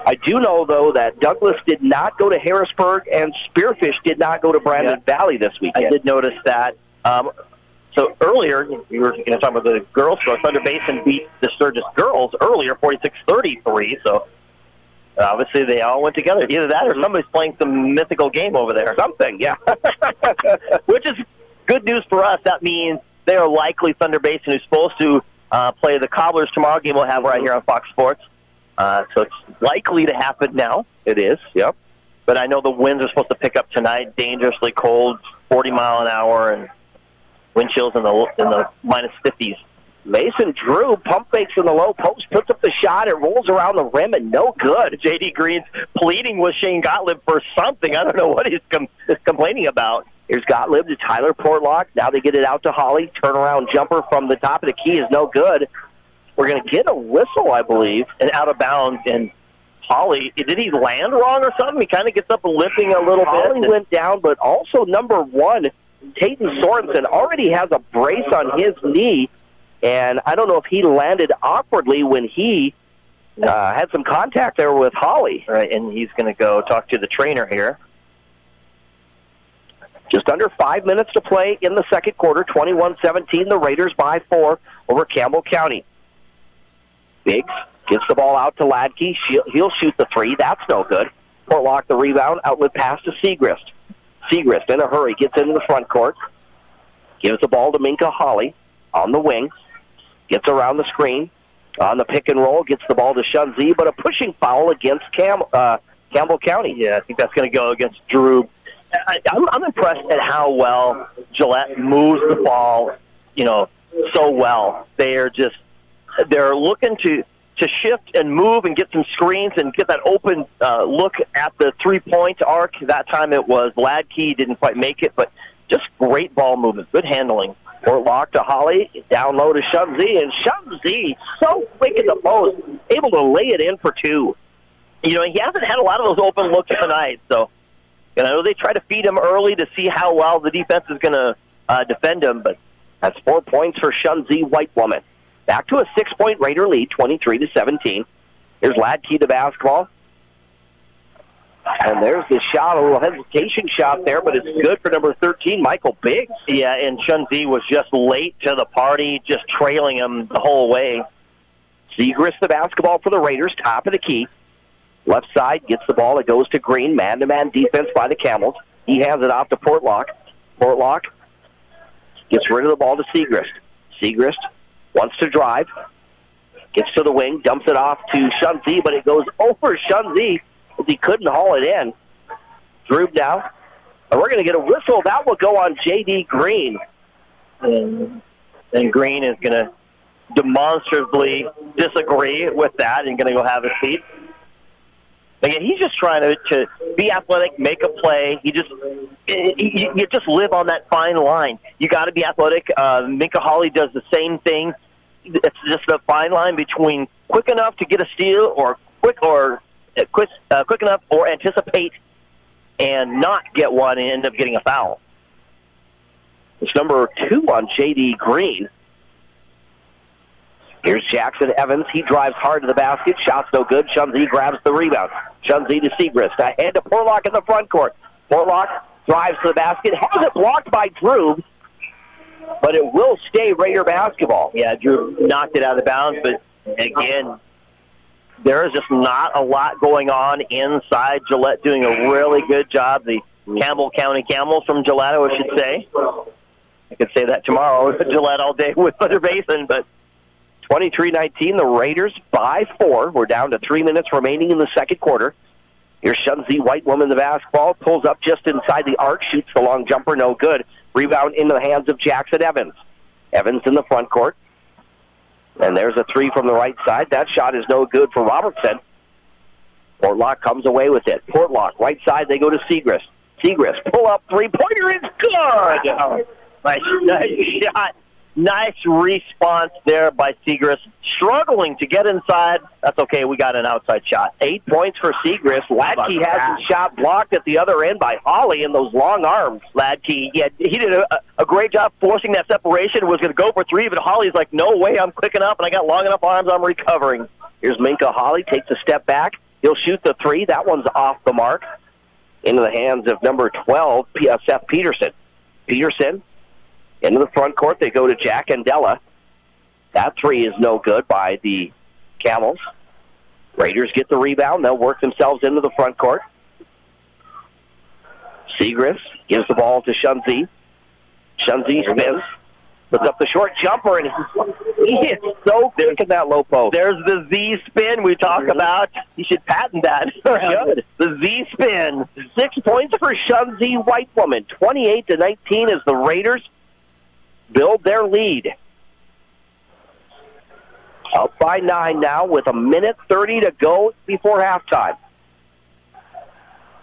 I do know, though, that Douglas did not go to Harrisburg and Spearfish did not go to Brandon Valley this weekend. I did notice that. So earlier, we were talking about the girls, so Thunder Basin beat the Sturgis girls earlier, 46-33, so obviously they all went together. Either that or somebody's playing some mythical game over there. Something, yeah. Which is good news for us. That means they are likely Thunder Basin, who's supposed to play the Cobblers tomorrow. Game we'll have right here on Fox Sports. So it's likely to happen now. It is, yep. But I know the winds are supposed to pick up tonight. Dangerously cold, 40 mile an hour, and wind chills in the minus 50s. Mason Drew pump fakes in the low post, puts up the shot, it rolls around the rim, and no good. J.D. Green's pleading with Shane Gottlieb for something. I don't know what he's complaining about. Here's Gottlieb to Tyler Portlock. Now they get it out to Holly. Turnaround jumper from the top of the key is no good. We're going to get a whistle, I believe. And out of bounds. And Holly, did he land wrong or something? He kind of gets up limping a little bit. Holly went down, but also number 1, Tayton Sorensen, already has a brace on his knee. And I don't know if he landed awkwardly when he had some contact there with Holly. Right, and he's going to go talk to the trainer here. Just under 5 minutes to play in the second quarter. 21-17, the Raiders by 4 over Campbell County. Biggs gets the ball out to Ladke. He'll shoot the 3. That's no good. Portlock the rebound. Outlet pass to Segrist. Segrist in a hurry gets into the front court. Gives the ball to Minka Holly on the wing. Gets around the screen. On the pick and roll. Gets the ball to Shunzi, but a pushing foul against Campbell County. Yeah, I think that's going to go against Drew. I'm impressed at how well Gillette moves the ball, so well. They're looking to shift and move and get some screens and get that open look at the three-point arc. That time it was Ladke, didn't quite make it, but just great ball movement, good handling. Portlock to Holly, down low to Shunzi, and Shunzi so quick in the post, able to lay it in for 2. He hasn't had a lot of those open looks tonight, so I know they try to feed him early to see how well the defense is going to defend him, but that's 4 points for Shunzi White Woman. Back to a 6-point Raider lead, 23-17. Here's Ladke to basketball. And there's the shot, a little hesitation shot there, but it's good for number 13, Michael Biggs. Yeah, and Shunzi was just late to the party, just trailing him the whole way. Segrist the basketball for the Raiders, top of the key. Left side gets the ball. It goes to Green. Man-to-man defense by the Camels. He hands it off to Portlock. Portlock gets rid of the ball to Segrist. Segrist wants to drive. Gets to the wing. Dumps it off to Shunzi, but it goes over Shunzi as he couldn't haul it in. Drew now. And we're going to get a whistle. That will go on J.D. Green. And Green is going to demonstrably disagree with that and going to go have a seat. Again, he's just trying to be athletic, make a play. You just live on that fine line. You got to be athletic. Minka Holly does the same thing. It's just a fine line between quick enough to get a steal, or quick enough or anticipate and not get one and end up getting a foul. It's number 2 on J.D. Green. Here's Jackson Evans. He drives hard to the basket. Shot's no good. Shunzi grabs the rebound. Shunzi to Segrist. Ahead to Portlock in the front court. Portlock drives to the basket. Has it blocked by Drew, but it will stay Raider basketball. Yeah, Drew knocked it out of bounds, but again, there is just not a lot going on inside. Gillette doing a really good job. The Campbell County Camels from Gillette, I should say. I could say that tomorrow. Gillette all day with Thunder Basin, but 23-19, the Raiders by 4. We're down to 3 minutes remaining in the second quarter. Here's Shunzi White Woman, the basketball. Pulls up just inside the arc, shoots the long jumper, no good. Rebound into the hands of Jackson Evans. Evans in the front court. And there's a 3 from the right side. That shot is no good for Robertson. Portlock comes away with it. Portlock, right side, they go to Segrist. Segrist, pull up three-pointer, it's good! Nice shot. Nice response there by Segrist. Struggling to get inside. That's okay. We got an outside shot. 8 points for Segrist. Ladke has his shot blocked at the other end by Holly in those long arms. Ladke, he did a great job forcing that separation. Was going to go for three, but Holly's like, no way, I'm quick enough, and I got long enough arms, I'm recovering. Here's Minka Holly, takes a step back. He'll shoot the three. That one's off the mark. Into the hands of number 12, Seth Peterson. Peterson into the front court. They go to Jack and Della. That three is no good by the Camels. Raiders get the rebound. They'll work themselves into the front court. Segrist gives the ball to Shunzi. Shunzi spins. Puts up the short jumper, and he is so quick in that low post. There's the Z spin we talk about. You should patent that. The Z spin. 6 points for Shunzi White Woman. 28-19 as the Raiders build their lead. Up by 9 now with 1:30 to go before halftime.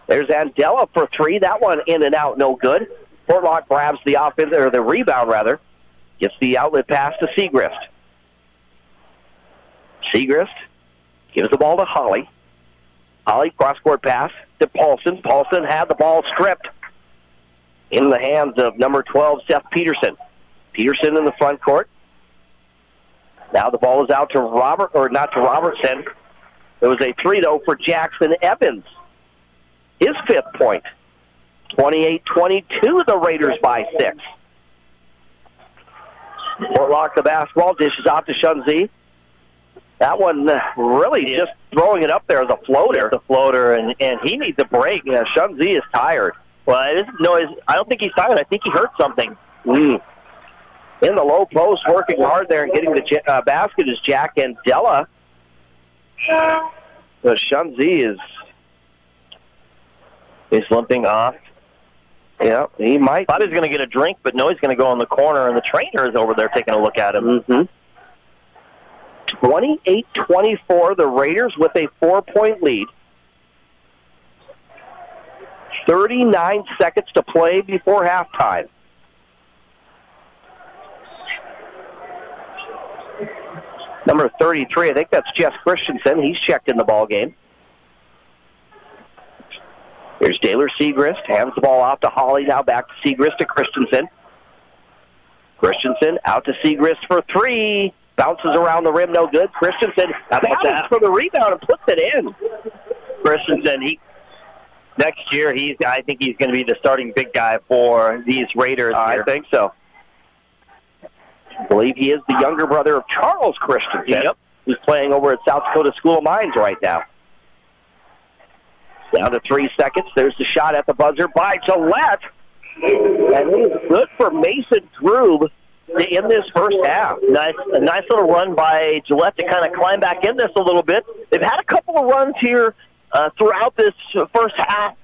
There's Andela for three. That one in and out, no good. Portlock grabs the offense, or the rebound rather. Gets the outlet pass to Segrist. Segrist gives the ball to Holly. Holly cross-court pass to Paulson. Paulson had the ball stripped in the hands of number 12, Seth Peterson. Peterson in the front court. Now the ball is out to Robertson. There was a three, though, for Jackson Evans. His 5th point. 28-22, the Raiders by 6. Portlock the basketball, dishes out to Shunzi. That one really just throwing it up there as a floater. It's a floater, and he needs a break. Yeah, Shunzi is tired. Well, I don't think he's tired. I think he hurt something. In the low post, working hard there and getting the basket is Jack and Della. But Shunzi is limping off. Yeah, he might. Thought he was going to get a drink, but no, he's going to go in the corner, and the trainer is over there taking a look at him. 28-24, the Raiders with a 4-point lead. 39 seconds to play before halftime. Number 33, I think that's Jess Christensen. He's checked in the ball game. Here's Taylor Segrist. Hands the ball off to Holly. Now back to Segrist to Christensen. Christensen out to Segrist for three. Bounces around the rim, no good. Christensen battles for the rebound and puts it in. Christensen, next year, I think he's going to be the starting big guy for these Raiders. I think so. I believe he is the younger brother of Charles Christensen, who's playing over at South Dakota School of Mines right now. Down to 3 seconds. There's the shot at the buzzer by Gillette. And it is good for Mason Drube to end this first half. A nice little run by Gillette to kind of climb back in this a little bit. They've had a couple of runs here throughout this first half.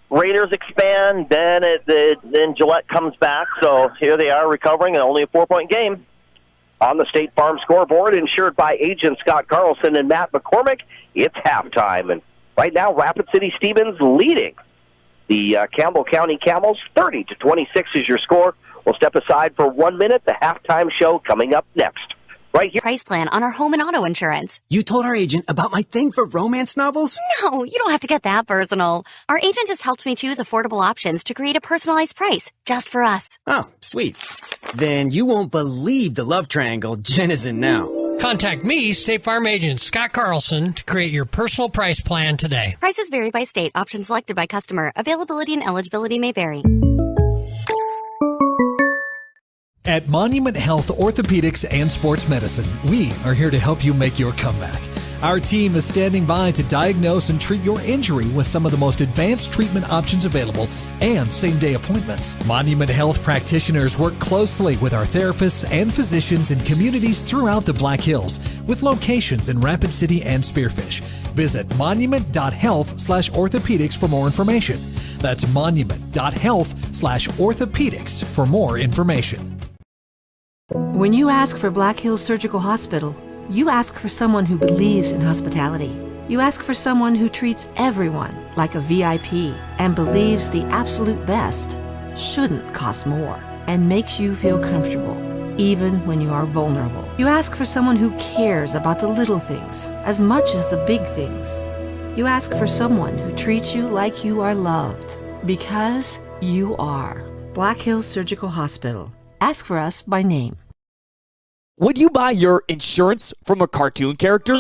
Raiders expand, then Gillette comes back. So here they are recovering, and only a 4-point game. On the State Farm scoreboard, insured by agent Scott Carlson and Matt McCormick, it's halftime. And right now, Rapid City Stevens leading the Campbell County Camels. 30-26 is your score. We'll step aside for 1 minute. The halftime show coming up next. Right here. Price plan on our home and auto insurance. You told our agent about my thing for romance novels? No, you don't have to get that personal. Our agent just helped me choose affordable options to create a personalized price just for us. Oh, sweet. Then you won't believe the love triangle Jen is in now. Contact me, State Farm agent Scott Carlson, to create your personal price plan today. Prices vary by state. Options selected by customer. Availability and eligibility may vary. At Monument Health Orthopedics and Sports Medicine, we are here to help you make your comeback. Our team is standing by to diagnose and treat your injury with some of the most advanced treatment options available and same-day appointments. Monument Health practitioners work closely with our therapists and physicians in communities throughout the Black Hills, with locations in Rapid City and Spearfish. Visit monument.health/orthopedics for more information. That's monument.health/orthopedics for more information. When you ask for Black Hills Surgical Hospital, you ask for someone who believes in hospitality. You ask for someone who treats everyone like a VIP and believes the absolute best shouldn't cost more and makes you feel comfortable. even when you are vulnerable. You ask for someone who cares about the little things as much as the big things. You ask for someone who treats you like you are loved, because you are. Black Hills Surgical Hospital. Ask for us by name. Would you buy your insurance from a cartoon character?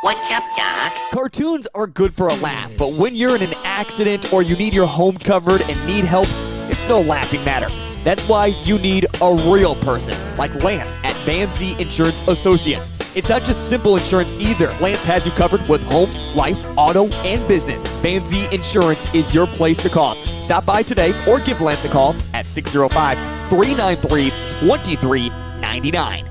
What's up, Doc? Cartoons are good for a laugh, but when you're in an accident or you need your home covered and need help, it's no laughing matter. That's why you need a real person, like Lance at Van Z Insurance Associates. It's not just simple insurance either. Lance has you covered with home, life, auto, and business. Van Z Insurance is your place to call. Stop by today or give Lance a call at 605-393-2399.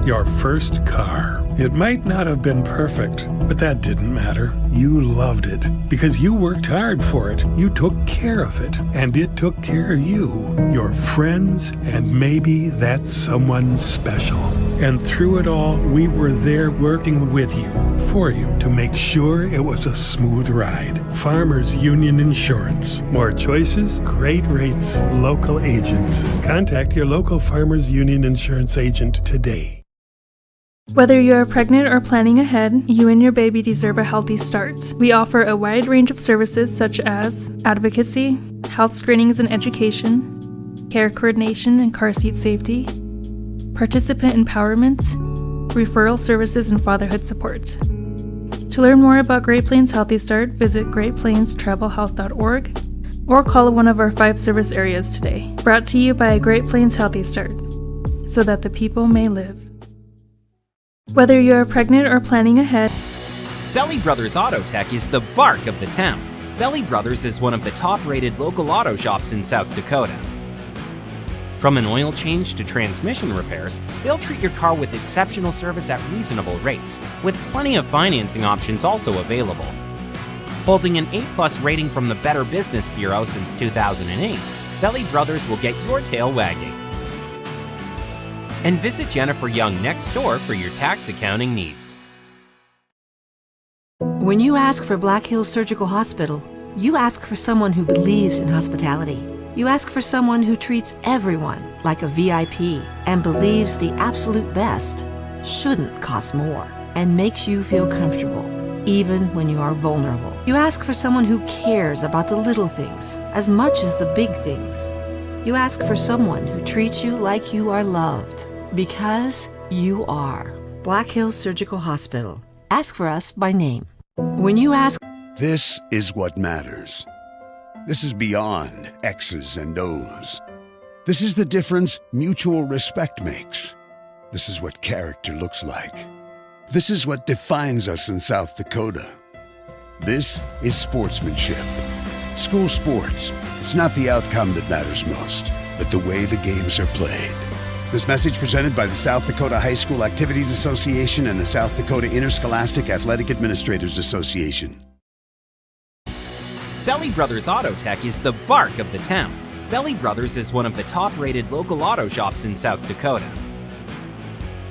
Your first car. It might not have been perfect, but that didn't matter. You loved it because you worked hard for it. You took care of it, and it took care of you, your friends, and maybe that someone special. And through it all, we were there working with you, for you, to make sure it was a smooth ride. Farmers Union Insurance. More choices, great rates, local agents. Contact your local Farmers Union Insurance agent today. Whether you are pregnant or planning ahead, you and your baby deserve a healthy start. We offer a wide range of services such as advocacy, health screenings and education, care coordination and car seat safety, participant empowerment, referral services, and fatherhood support. To learn more about Great Plains Healthy Start, visit greatplainstravelhealth.org or call one of our 5 service areas today. Brought to you by Great Plains Healthy Start, so that the people may live. Whether you are pregnant or planning ahead, Belly Brothers Auto Tech is the bark of the town. Belly Brothers is one of the top-rated local auto shops in South Dakota. From an oil change to transmission repairs, they'll treat your car with exceptional service at reasonable rates, with plenty of financing options also available. Holding an A+ rating from the Better Business Bureau since 2008, Belly Brothers will get your tail wagging. And visit Jennifer Young next door for your tax accounting needs. When you ask for Black Hills Surgical Hospital, you ask for someone who believes in hospitality. You ask for someone who treats everyone like a VIP and believes the absolute best shouldn't cost more and makes you feel comfortable, even when you are vulnerable. You ask for someone who cares about the little things as much as the big things. You ask for someone who treats you like you are loved, because you are. Black Hills Surgical Hospital. Ask for us by name. When you ask, this is what matters. This is beyond X's and O's. This is the difference mutual respect makes. This is what character looks like. This is what defines us in South Dakota. This is sportsmanship. School sports. It's not the outcome that matters most, but the way the games are played. This message presented by the South Dakota High School Activities Association and the South Dakota Interscholastic Athletic Administrators Association. Belly Brothers Auto Tech is the bark of the town. Belly Brothers is one of the top-rated local auto shops in South Dakota.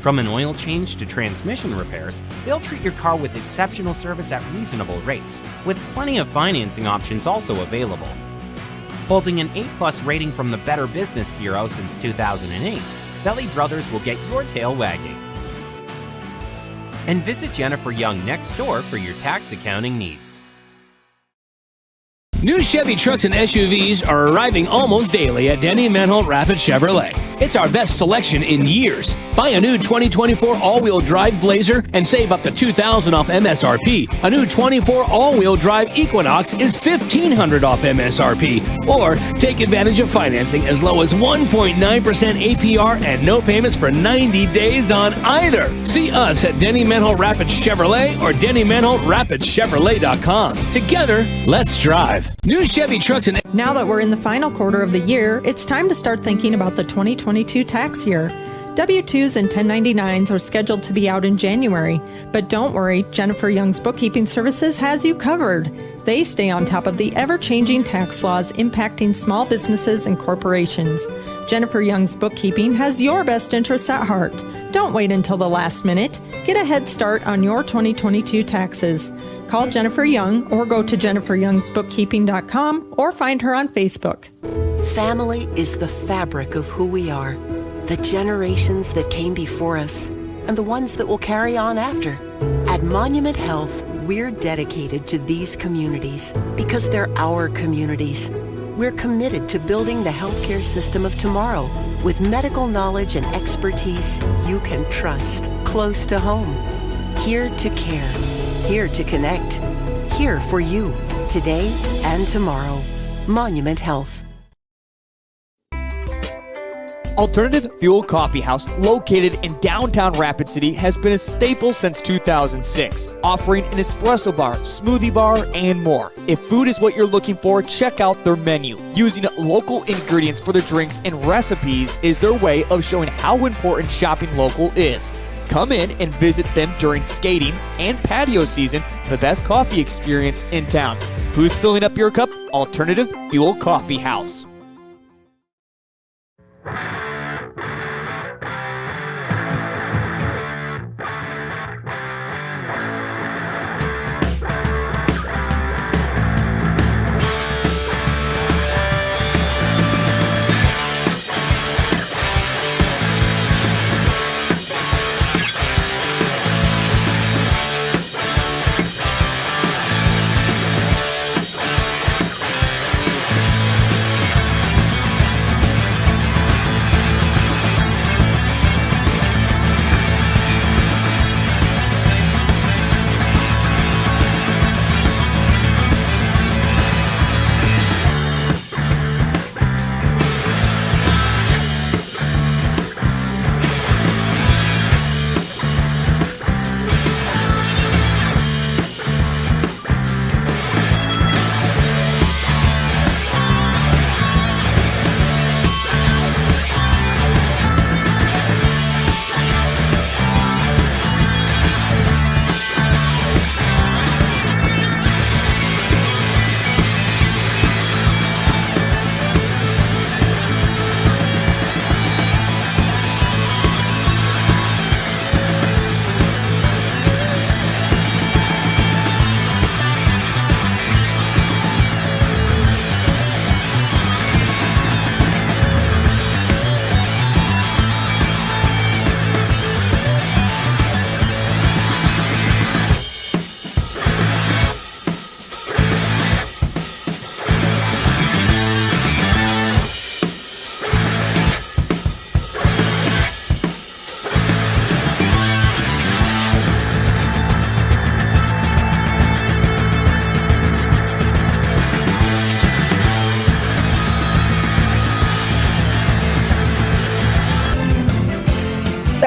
From an oil change to transmission repairs, they'll treat your car with exceptional service at reasonable rates, with plenty of financing options also available. Holding an A+ rating from the Better Business Bureau since 2008, Belly Brothers will get your tail wagging. And visit Jennifer Young next door for your tax accounting needs. New Chevy trucks and SUVs are arriving almost daily at Denny Manholt Rapid Chevrolet. It's our best selection in years. Buy a new 2024 all-wheel drive Blazer and save up to $2,000 off MSRP. A new 24 all-wheel drive Equinox is $1,500 off MSRP. Or take advantage of financing as low as 1.9% APR and no payments for 90 days on either. See us at Denny Manholt Rapid Chevrolet or DennyManholtRapidChevrolet.com. Together, let's drive. New Chevy trucks and... Now that we're in the final quarter of the year, it's time to start thinking about the 2022 tax year. W-2s and 1099s are scheduled to be out in January, but don't worry, Jennifer Young's Bookkeeping Services has you covered. They stay on top of the ever-changing tax laws impacting small businesses and corporations. Jennifer Young's Bookkeeping has your best interests at heart. Don't wait until the last minute. Get a head start on your 2022 taxes. Call Jennifer Young or go to jenniferyoungsbookkeeping.com or find her on Facebook. Family is the fabric of who we are. the generations that came before us, and the ones that will carry on after. At Monument Health, we're dedicated to these communities because they're our communities. We're committed to building the healthcare system of tomorrow with medical knowledge and expertise you can trust, close to home. Here to care, here to connect, here for you, today and tomorrow. Monument Health. Alternative Fuel Coffee House, located in downtown Rapid City, has been a staple since 2006, offering an espresso bar, smoothie bar, and more. If food is what you're looking for, check out their menu. Using local ingredients for their drinks and recipes is their way of showing how important shopping local is. Come in and visit them during skating and patio season for the best coffee experience in town. Who's filling up your cup? Alternative Fuel Coffee House.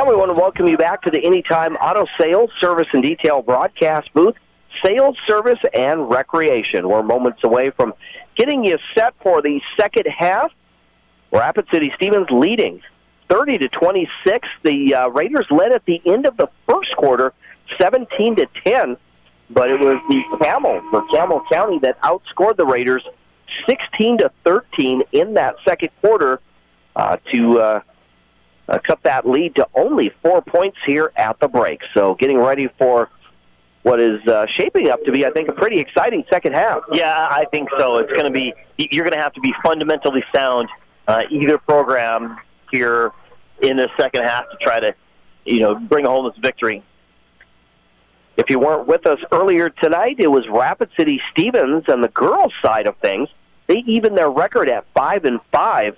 We want to welcome you back to the Anytime Auto Sales, Service, and Detail broadcast booth. Sales, service, and recreation. We're moments away from getting you set for the second half. Rapid City Stevens leading 30-26. The Raiders led at the end of the first quarter, 17-10. But it was the Camels for Camel County that outscored the Raiders 16-13 in that second quarter to cut that lead to only 4 points here at the break. So getting ready for what is shaping up to be, I think, a pretty exciting second half. Yeah, I think so. It's going to be, you're going to have to be fundamentally sound, either program here in the second half to try to, bring home this victory. If you weren't with us earlier tonight, it was Rapid City Stevens and the girls' side of things. They evened their record at 5-5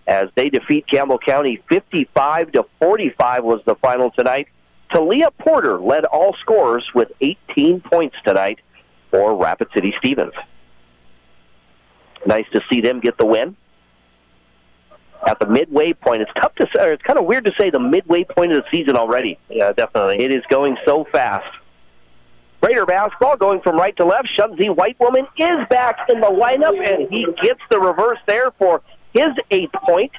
as they defeat Campbell County 55-45 was the final tonight. Talia Porter led all scorers with 18 points tonight for Rapid City Stevens. Nice to see them get the win. At the midway point, it's tough to say, or it's kind of weird to say the midway point of the season already. Yeah, definitely. It is going so fast. Raider basketball going from right to left. Shunzi Whitewoman is back in the lineup, and he gets the reverse there for his 8th point.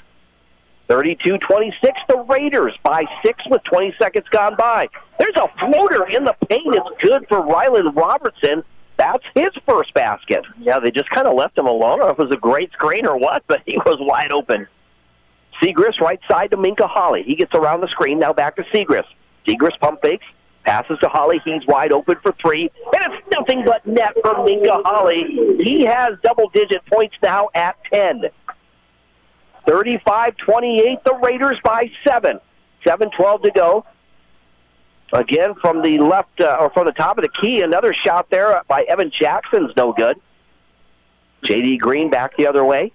32-26, the Raiders by 6 with 20 seconds gone by. There's a floater in the paint. It's good for Rylan Robertson. That's his first basket. Yeah, they just kind of left him alone. I don't know if it was a great screen or what, but he was wide open. Segrist right side to Minka Holly. He gets around the screen. Now back to Segrist. Segrist pump fakes. Passes to Holly. He's wide open for 3. And it's nothing but net for Minka Holly. He has double-digit points now at 10. 35-28, the Raiders by 7. 7:12 to go. Again, from the left, or from the top of the key, another shot there by Evan Jackson's no good. J.D. Green back the other way.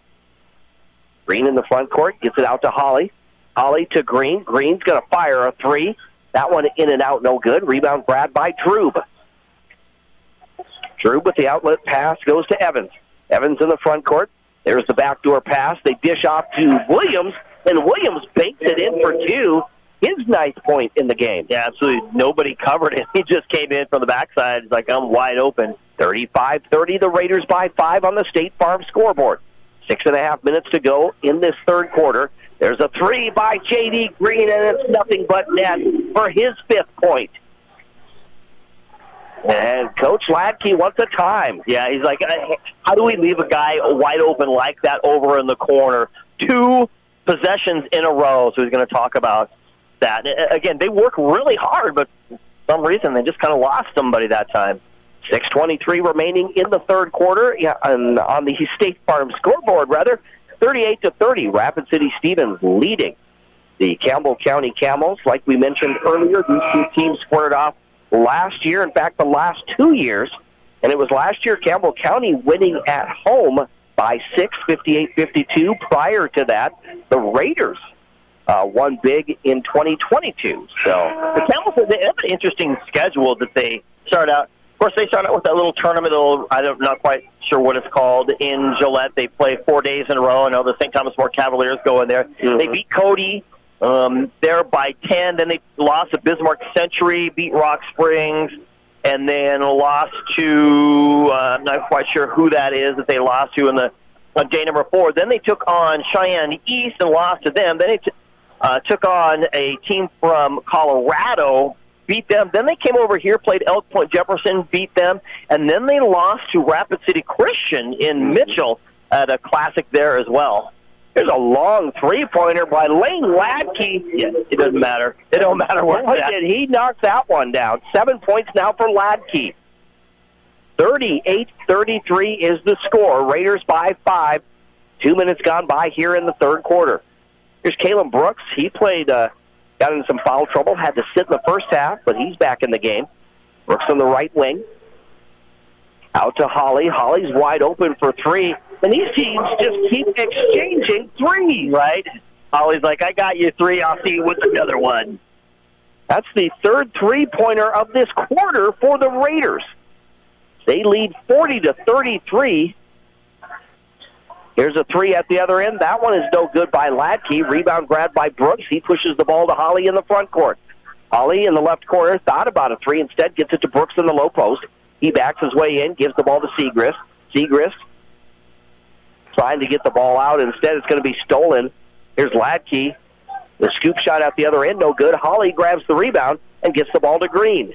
Green in the front court, gets it out to Holly. Holly to Green. Green's going to fire a three. That one in and out, no good. Rebound grabbed by Drube. Drube with the outlet pass goes to Evans. Evans in the front court. There's the backdoor pass. They dish off to Williams, and Williams banks it in for two. His ninth point in the game. Yeah, absolutely. Nobody covered it. He just came in from the backside. It's like, I'm wide open. 35-30, the Raiders by 5 on the State Farm scoreboard. 6.5 minutes to go in this third quarter. There's a three by J.D. Green, and it's nothing but net for his 5th point. And Coach Ladke wants a time. Yeah, he's like, how do we leave a guy wide open like that over in the corner? 2 possessions in a row, so he's going to talk about that. Again, they work really hard, but for some reason they just kind of lost somebody that time. 6:23 remaining in the third quarter. Yeah, on the State Farm scoreboard, rather. 38-30, Rapid City Stevens leading the Campbell County Camels. Like we mentioned earlier, these two teams squared off last year. In fact, the last 2 years. And it was last year Campbell County winning at home by 6, 58-52. Prior to that, the Raiders won big in 2022. So the Camels, they have an interesting schedule that they start out. Of course, they start out with that little tournament. I'm not quite sure what it's called in Gillette. They play 4 days in a row. I know the St. Thomas More Cavaliers go in there. Mm-hmm. They beat Cody there by 10. Then they lost to Bismarck Century, beat Rock Springs, and then lost to I'm not quite sure who that is that they lost to on day number 4. Then they took on Cheyenne East and lost to them. Then they took on a team from Colorado, beat them. Then they came over here, played Elk Point Jefferson, beat them, and then they lost to Rapid City Christian in Mitchell at a classic there as well. There's a long three-pointer by Lane Ladke. Yeah, it doesn't matter. It don't matter where it's at. He knocked that one down. 7 points now for Ladke. 38-33 is the score. Raiders by 5. 2 minutes gone by here in the third quarter. Here's Caleb Brooks. He played, got into some foul trouble, had to sit in the first half, but he's back in the game. Brooks on the right wing. Out to Holly. Holly's wide open for three. And these teams just keep exchanging threes, right? Holly's like, I got you 3. I'll see you with another one. That's the third three-pointer of this quarter for the Raiders. They lead 40-33. Here's a three at the other end. That one is no good by Ladke. Rebound grabbed by Brooks. He pushes the ball to Holly in the front court. Holly in the left corner thought about a three. Instead, gets it to Brooks in the low post. He backs his way in, gives the ball to Segrist. Segrist trying to get the ball out. Instead, it's going to be stolen. Here's Ladke. The scoop shot at the other end, no good. Holly grabs the rebound and gets the ball to Green.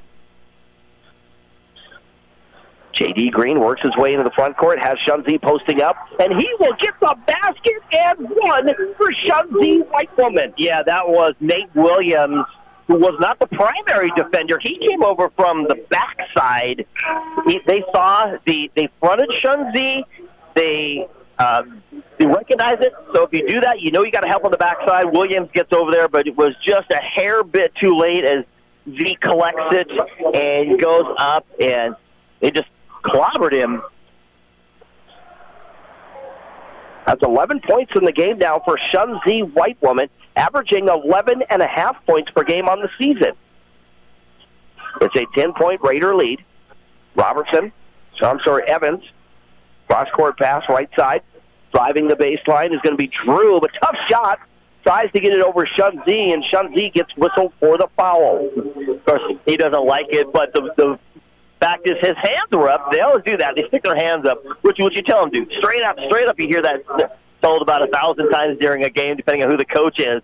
J.D. Green works his way into the front court, has Shunzi posting up, and he will get the basket and one for Shunzi Whitewoman. Yeah, that was Nate Williams, who was not the primary defender. He came over from the backside. They fronted Shunzi. They recognized it. So if you do that, you know you got to help on the backside. Williams gets over there, but it was just a hair bit too late as Z collects it and goes up, and they just clobbered him. That's 11 points in the game now for Shunzi Whitewoman, averaging 11.5 points per game on the season. It's a 10-point Raider lead. Evans, cross-court pass right side. Driving the baseline is going to be Drew, but tough shot. Tries to get it over Shunzi, and Shunzi gets whistled for the foul. Of course, he doesn't like it, but the fact is his hands were up. They always do that. They stick their hands up. What you tell them to do. Straight up. You hear that told about 1,000 times during a game, depending on who the coach is.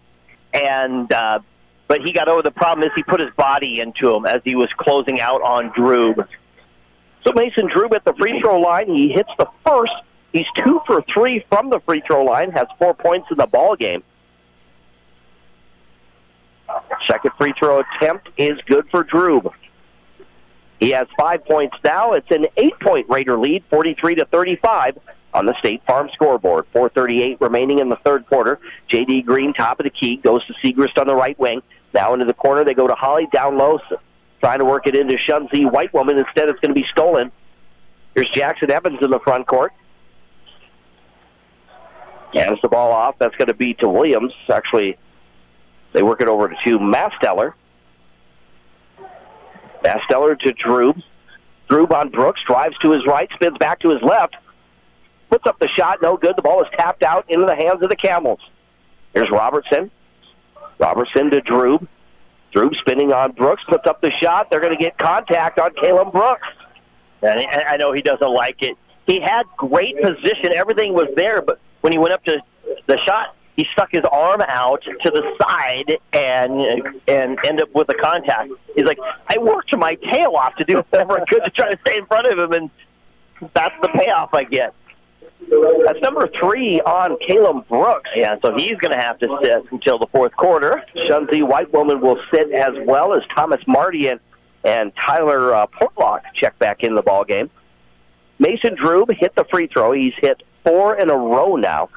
And but he got over. The problem is he put his body into him as he was closing out on Drube. So Mason Drube at the free throw line. He hits the first. He's 2 for 3 from the free throw line. Has 4 points in the ball game. Second free throw attempt is good for Drube. He has 5 points now. It's an 8-point Raider lead, 43-35. on the State Farm scoreboard. 4:38 remaining in the third quarter. J.D. Green, top of the key, goes to Segrist on the right wing. Now into the corner, they go to Holly, down low, trying to work it into Shunzi White Woman. Instead, it's going to be stolen. Here's Jackson Evans in the front court. Hands the ball off. That's going to be to Williams. Actually, they work it over to Masteller. Masteller to Drube. Drube on Brooks, drives to his right, spins back to his left. Puts up the shot, no good. The ball is tapped out into the hands of the Camels. Here's Robertson. Robertson to Drube. Drube spinning on Brooks, puts up the shot. They're going to get contact on Caleb Brooks. And I know he doesn't like it. He had great position. Everything was there, but when he went up to the shot, he stuck his arm out to the side and ended up with a contact. He's like, I worked my tail off to do whatever I could to try to stay in front of him, and that's the payoff I get. That's number 3 on Caleb Brooks. Yeah, so he's going to have to sit until the fourth quarter. Shunzi White Woman will sit as well as Thomas Mardian and Tyler Portlock check back in the ball game. Mason Drube hit the free throw. He's hit 4 in a row now.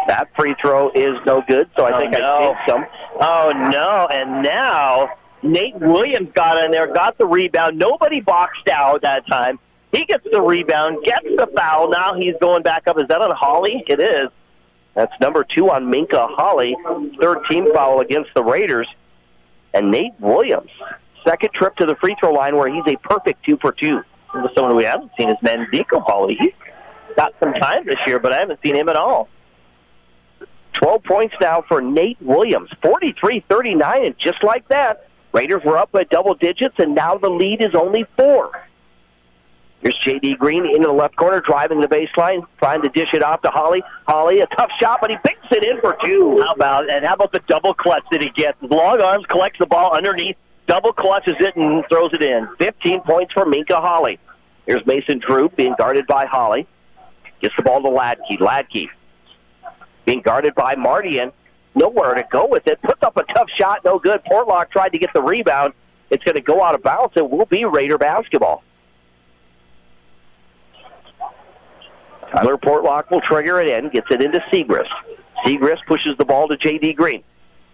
That free throw is no good, so I think I saved some. Oh, no, and now Nate Williams got in there, got the rebound. Nobody boxed out that time. He gets the rebound, gets the foul. Now he's going back up. Is that on Holly? It is. That's number 2 on Minka Holly. Third team foul against the Raiders. And Nate Williams, second trip to the free throw line where he's a perfect 2 for 2. Someone we haven't seen is Mandiko Holly. He's got some time this year, but I haven't seen him at all. 12 points now for Nate Williams. 43-39, and just like that, Raiders were up by double digits, and now the lead is only 4. Here's J.D. Green into the left corner, driving the baseline, trying to dish it off to Holly. Holly, a tough shot, but he picks it in for 2. How about the double clutch that he gets? His long arms collects the ball underneath, double clutches it, and throws it in. 15 points for Minka Holly. Here's Mason Drube being guarded by Holly. Gets the ball to Ladke. Ladke being guarded by Mardian. Nowhere to go with it. Puts up a tough shot, no good. Portlock tried to get the rebound. It's going to go out of bounds. It will be Raider basketball. Tyler Portlock will trigger it in, gets it into Segrist. Segrist pushes the ball to J.D. Green.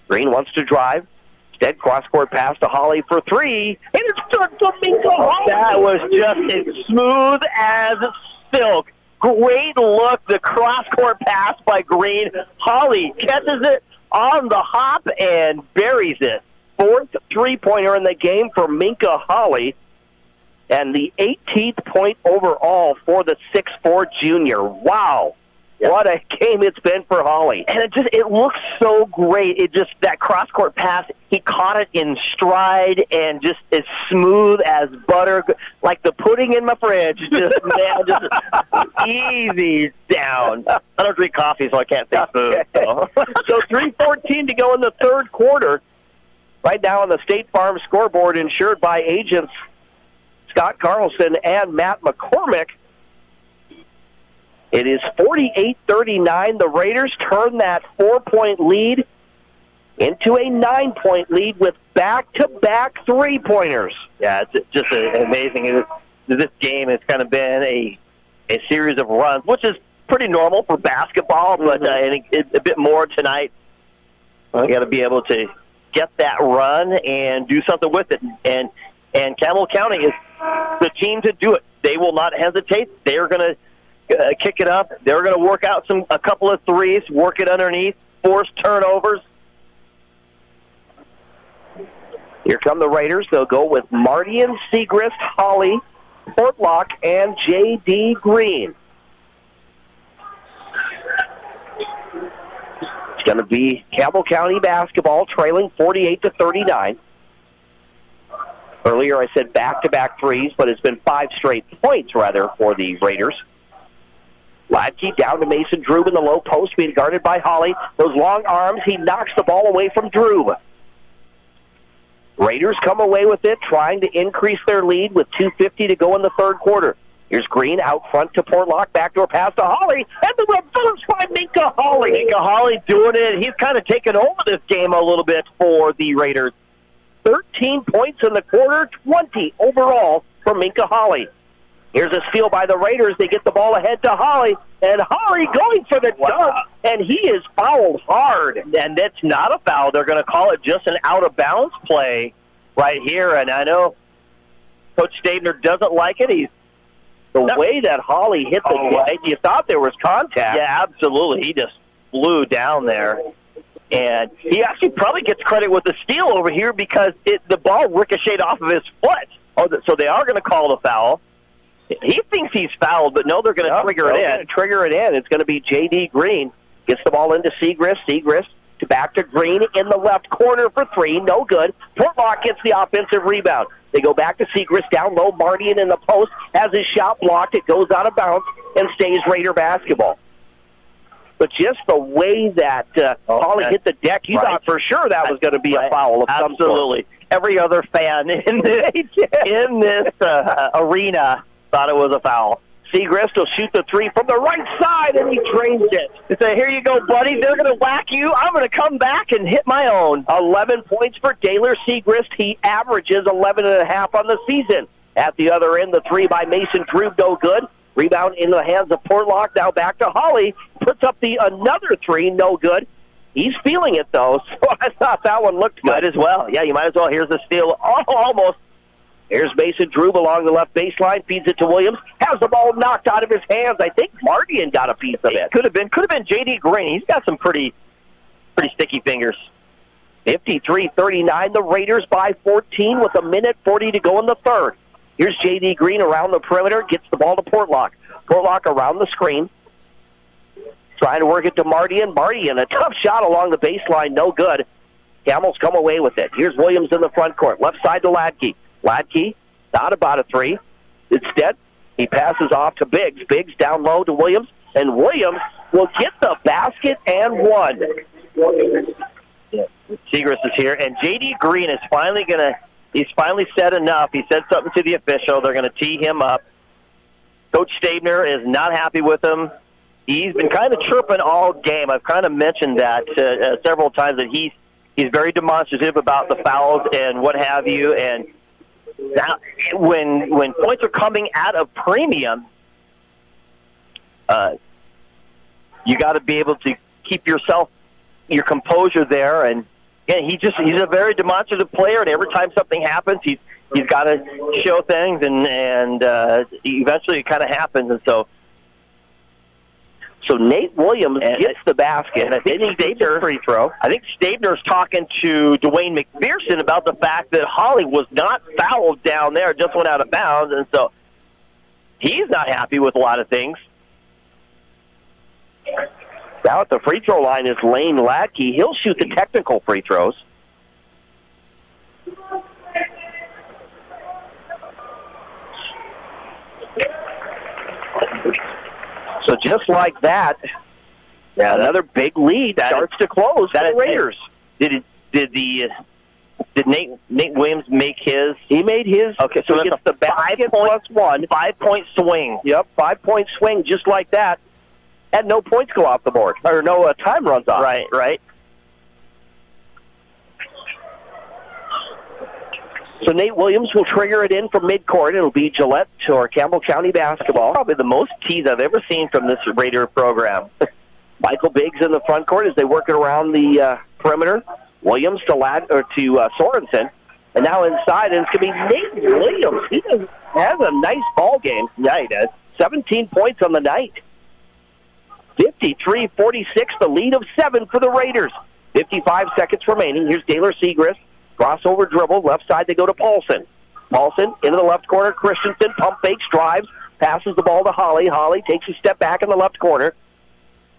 Green wants to drive. Instead, cross-court pass to Holly for 3. And it's good to Minka Holly. That was just as smooth as silk. Great look, the cross-court pass by Green. Holly catches it on the hop and buries it. 4th three-pointer in the game for Minka Holly. And the 18th point overall for the 6'4 junior. Wow. Yep. What a game it's been for Holly. And it looks so great. That cross-court pass, he caught it in stride and just as smooth as butter, like the pudding in my fridge. Just easy down. I don't drink coffee, so I can't say food. So 3:14 to go in the third quarter. Right now on the State Farm scoreboard, insured by agents Scott Carlson and Matt McCormick. It is 48-39. The Raiders turn that 4-point lead into a 9-point lead with back-to-back three-pointers. Yeah, it's just amazing. This game has kind of been a series of runs, which is pretty normal for basketball, but I think a bit more tonight. You got to be able to get that run and do something with it. And Campbell County is the team to do it. They will not hesitate. They are going to kick it up. They're going to work out a couple of threes, work it underneath, force turnovers. Here come the Raiders. They'll go with Mardian, Segrist, Holly, Portlock, and J.D. Green. It's going to be Campbell County basketball, trailing 48-39. Earlier I said back-to-back threes, but it's been 5 straight points, rather, for the Raiders. Ladke down to Mason Drube in the low post, being guarded by Holly. Those long arms, he knocks the ball away from Drube. Raiders come away with it, trying to increase their lead with 2:50 to go in the third quarter. Here's Green out front to Portlock, backdoor pass to Holly, and the reverse by Minka Holly. Minka Holly doing it. He's kind of taken over this game a little bit for the Raiders. 13 points in the quarter, 20 overall for Minka Holly. Here's a steal by the Raiders. They get the ball ahead to Holly, and Holly going for the dunk, and he is fouled hard. And that's not a foul. They're going to call it just an out-of-bounds play right here, and I know Coach Stabner doesn't like it. The way that Holly hit the net, you thought there was contact. Yeah, absolutely. He just flew down there. And he actually probably gets credit with the steal over here because the ball ricocheted off of his foot. Oh, so they are going to call the foul. He thinks he's fouled, but no, they're going to trigger it in. Trigger it in. It's going to be J.D. Green. Gets the ball into Segrist. Segrist back to Green in the left corner for three. No good. Portlock gets the offensive rebound. They go back to Segrist down low. Mardian in the post has his shot blocked. It goes out of bounds and stays Raider basketball. But just the way that Holly hit the deck, you thought for sure that was going to be a foul of some sort. Absolutely. Every other fan in this arena thought it was a foul. Segrist will shoot the three from the right side, and he drains it. They say, here you go, buddy. They're going to whack you. I'm going to come back and hit my own. 11 points for Gaylor Segrist. He averages 11.5 on the season. At the other end, the three by Mason Drew, no good. Rebound into the hands of Portlock. Now back to Holly. Puts up another three, no good. He's feeling it, though, so I thought that one looked good. Might as well. Yeah, you might as well. Here's the steal. Oh, almost. Here's Mason Drew along the left baseline, feeds it to Williams, has the ball knocked out of his hands. I think Mardian got a piece of it. Could have been J.D. Green. He's got some pretty sticky fingers. 53-39, the Raiders by 14 with 1:40 to go in the third. Here's J.D. Green around the perimeter, gets the ball to Portlock. Portlock around the screen, trying to work it to Mardian. Mardian, a tough shot along the baseline, no good. Camels come away with it. Here's Williams in the front court, left side to Ladke. Ladke, thought about a three. Instead, he passes off to Biggs. Biggs down low to Williams, and Williams will get the basket and one. Segrist is here, and J.D. Green is he's finally said enough. He said something to the official. They're going to tee him up. Coach Stabner is not happy with him. He's been kind of chirping all game. I've kind of mentioned that several times, that he's very demonstrative about the fouls and what have you, and now, when points are coming out of premium, you got to be able to keep your composure there. And again, he's a very demonstrative player, and every time something happens, he's got to show things, and eventually it kind of happens. And so Nate Williams gets the basket, and I think Stabner free throw. I think Stabner's talking to Dwayne McPherson about the fact that Holly was not fouled down there, just went out of bounds, and so he's not happy with a lot of things. Now at the free throw line is Lane Ladke. He'll shoot the technical free throws. So just like that, another big lead starts to close for the Raiders. Did Nate Williams make his? He made his. Okay, so he gets the basket plus one. 5-point swing. Yep, 5-point swing just like that. And no points go off the board, or no time runs off. Right. So Nate Williams will trigger it in from midcourt. It'll be Gillette or Campbell County basketball. Probably the most tees I've ever seen from this Raider program. Michael Biggs in the front court as they work it around the perimeter. Williams to Sorensen. And now inside, and it's going to be Nate Williams. He has a nice ball game. Yeah, he does. 17 points on the night. 53-46, the lead of 7 for the Raiders. 55 seconds remaining. Here's Gaylor Segrist. Crossover dribble, left side they go to Paulson. Paulson into the left corner. Christensen pump fakes, drives, passes the ball to Holly. Holly takes a step back in the left corner.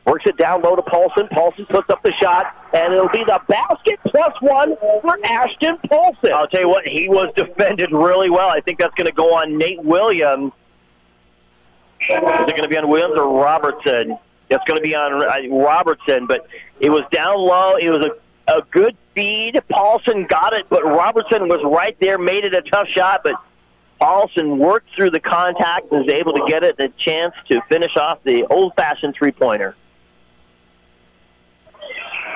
Works it down low to Paulson. Paulson puts up the shot, and it'll be the basket plus one for Ashton Paulson. I'll tell you what, he was defended really well. I think that's going to go on Nate Williams. Is it going to be on Williams or Robertson? It's going to be on Robertson, but it was down low. It was a good feed. Paulson got it, but Robertson was right there, made it a tough shot, but Paulson worked through the contact and was able to get it a chance to finish off the old-fashioned three-pointer.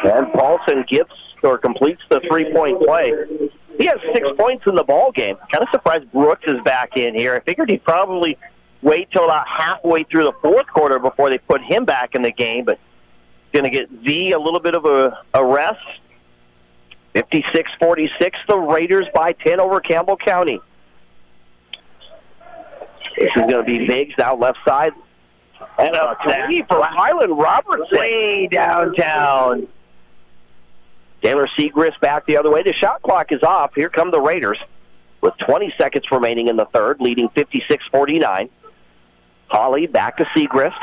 And Paulson completes the three-point play. He has 6 points in the ball game. Kind of surprised Brooks is back in here. I figured he'd probably wait till about halfway through the fourth quarter before they put him back in the game, but going to get Z a little bit of a rest. 56-46, the Raiders by 10 over Campbell County. This is going to be Biggs now left side. And a three for Highland Robertson. Way downtown. Taylor Segrist back the other way. The shot clock is off. Here come the Raiders with 20 seconds remaining in the third, leading 56-49. Holly back to Segrist.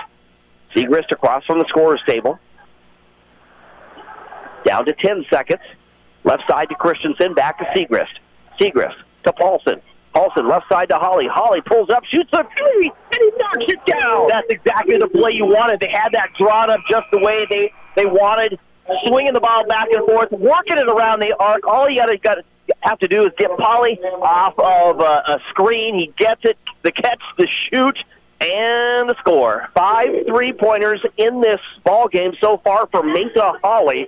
Segrist across from the scorer's table. Down to 10 seconds. Left side to Christensen, back to Segrist. Segrist to Paulson. Paulson left side to Holly. Holly pulls up, shoots a three, and he knocks it down. That's exactly the play you wanted. They had that drawn up just the way they wanted. Swinging the ball back and forth, working it around the arc. All you have to do is get Polly off of a screen. He gets it, the catch, the shoot, and the score. 5 3-pointers in this ball game so far for Minka Holly.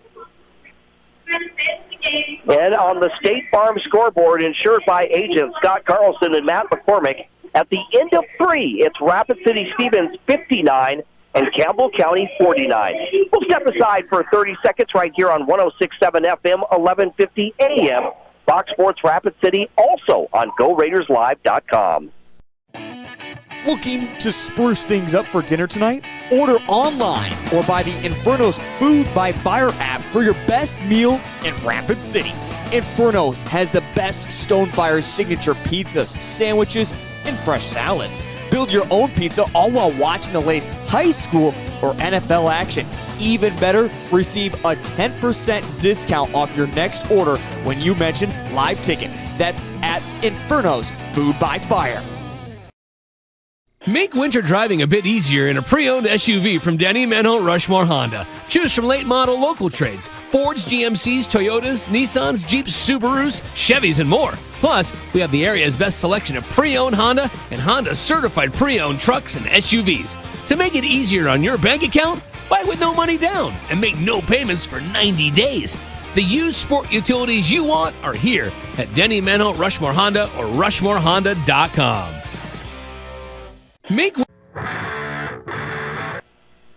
And on the State Farm scoreboard, insured by agents Scott Carlson and Matt McCormick, at the end of 3, it's Rapid City Stevens 59 and Campbell County 49. We'll step aside for 30 seconds right here on 106.7 FM, 1150 AM. Fox Sports Rapid City, also on GoRaidersLive.com. Looking to spruce things up for dinner tonight? Order online or buy the Inferno's Food by Fire app for your best meal in Rapid City. Inferno's has the best Stonefire signature pizzas, sandwiches, and fresh salads. Build your own pizza all while watching the latest high school or NFL action. Even better, receive a 10% discount off your next order when you mention Live Ticket. That's at Inferno's Food by Fire. Make winter driving a bit easier in a pre-owned SUV from Denny Manholt Rushmore Honda. Choose from late model local trades, Fords, GMCs, Toyotas, Nissans, Jeeps, Subarus, Chevys, and more. Plus, we have the area's best selection of pre-owned Honda and Honda certified pre-owned trucks and SUVs. To make it easier on your bank account, buy with no money down and make no payments for 90 days. The used sport utilities you want are here at Denny Manholt Rushmore Honda or RushmoreHonda.com.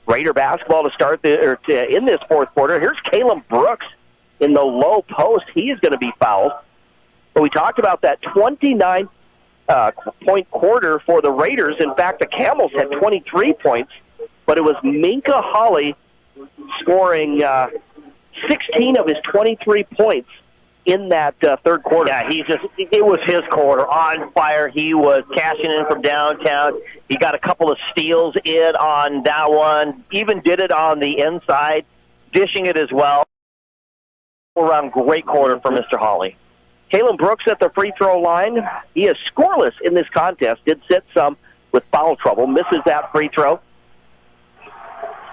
Raider basketball to start in this fourth quarter. Here's Caleb Brooks in the low post. He is going to be fouled. But we talked about that 29-point quarter for the Raiders. In fact, the Camels had 23 points, but it was Minka Holly scoring 16 of his 23 points in that third quarter. Yeah, it was his quarter, on fire. He was cashing in from downtown. He got a couple of steals in on that one, even did it on the inside, dishing it as well. All-around great quarter for Mr. Holly. Caleb Brooks at the free throw line. He is scoreless in this contest. Did sit some with foul trouble. Misses that free throw.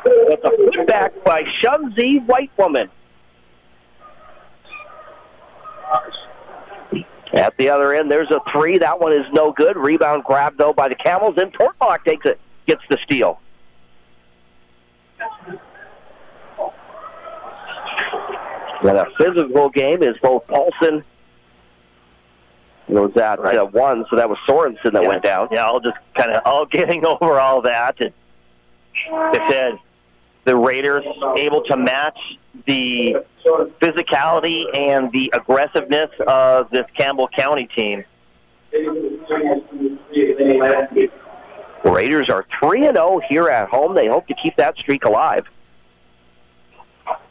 But the putback by Shunzi Whitewoman. At the other end, there's a three. That one is no good. Rebound grabbed, though, by the Camels. And Tortlock takes it, gets the steal. And a physical game is both Paulson. Was that one? So that was Sorensen that went down. Yeah, all getting over all that. And like I said, the Raiders able to match the physicality and the aggressiveness of this Campbell County team. Raiders are 3-0 here at home. They hope to keep that streak alive.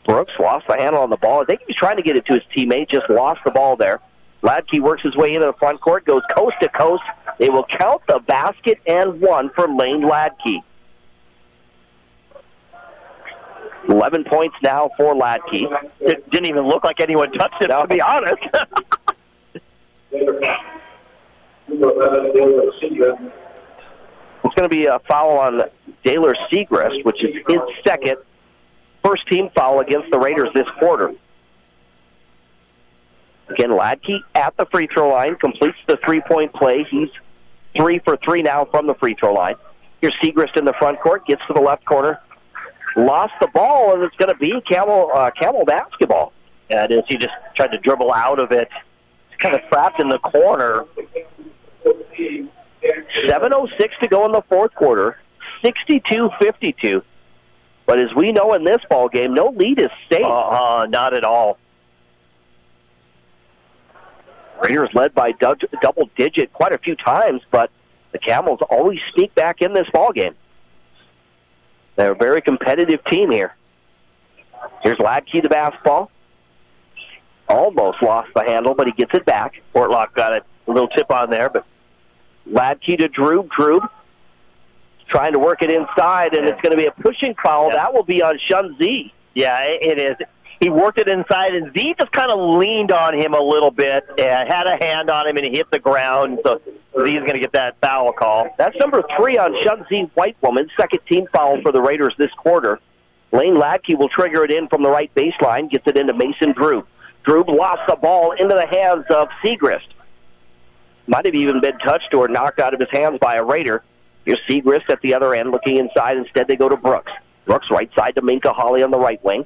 Brooks lost the handle on the ball. I think he was trying to get it to his teammate, just lost the ball there. Ladke works his way into the front court, goes coast to coast. They will count the basket and one for Lane Ladke. 11 points now for Ladke. It didn't even look like anyone touched it, to be honest. It's going to be a foul on Taylor Segrist, which is his second first team foul against the Raiders this quarter. Again, Ladke at the free throw line, completes the three-point play. He's 3 for 3 now from the free throw line. Here's Segrist in the front court, gets to the left corner. Lost the ball, and it's going to be Camel basketball. Yeah, it is. He just tried to dribble out of it. He's kind of trapped in the corner. 7:06 to go in the fourth quarter, 62-52. But as we know in this ball game, no lead is safe. Not at all. Raiders led by double digit quite a few times, but the Camels always sneak back in this ball game. They're a very competitive team here. Here's Ladke, the basketball. Almost lost the handle, but he gets it back. Portlock got a little tip on there, but Ladke to Drube. Drube trying to work it inside, and it's going to be a pushing foul. Yeah. That will be on Shun-Zi. yeah, it is. He worked it inside, and Z just kind of leaned on him a little bit, and had a hand on him, and he hit the ground. So Z's going to get that foul call. That's number 3 on Shun-Zi Whitewoman, second team foul for the Raiders this quarter. Lane Ladke will trigger it in from the right baseline, gets it into Mason Drube. Drube lost the ball into the hands of Segrist. Might have even been touched or knocked out of his hands by a Raider. Here's Segrist at the other end looking inside. Instead, they go to Brooks. Brooks right side to Minka Holly on the right wing.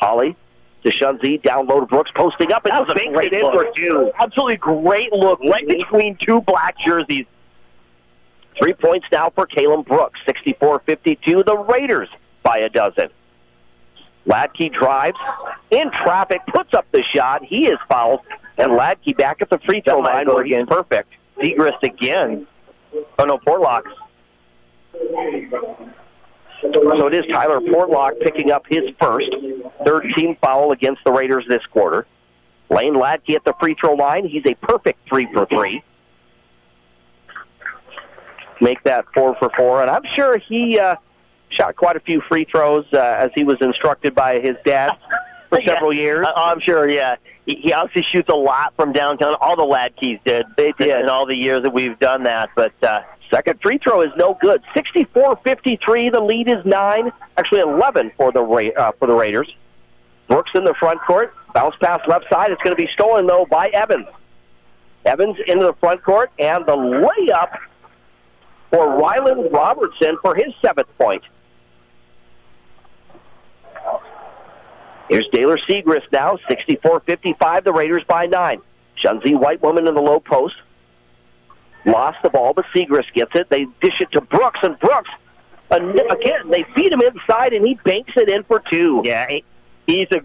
Holly to Shun-Zi, down low to Brooks, posting up, and That was a great look. for two. Absolutely great look, right between two black jerseys. 3 points now for Caleb Brooks, 64-52. The Raiders by a dozen. Ladke drives in traffic, puts up the shot. He is fouled, and Ladke back at the free throw line where he's perfect. Segrist again. Oh, no, Portlock. So it is Tyler Portlock picking up his first, third team foul against the Raiders this quarter. Lane Ladke at the free throw line. He's a perfect 3 for 3. Make that 4 for 4, and I'm sure he shot quite a few free throws as he was instructed by his dad for several years. I'm sure, yeah. He obviously shoots a lot from downtown. All the Ladkes did. They did in all the years that we've done that. But second free throw is no good. 64-53. The lead is 9, actually 11 for the Raiders. Brooks in the front court. Bounce pass left side. It's going to be stolen, though, by Evans. Evans into the front court, and the layup for Ryland Robertson for his 7th point. Here's Taylor Segrist now, 64-55, the Raiders by 9. Shun-Zi Whitewoman in the low post. Lost the ball, but Segrist gets it. They dish it to Brooks, and Brooks, again, they feed him inside, and he banks it in for 2. Yeah, he's a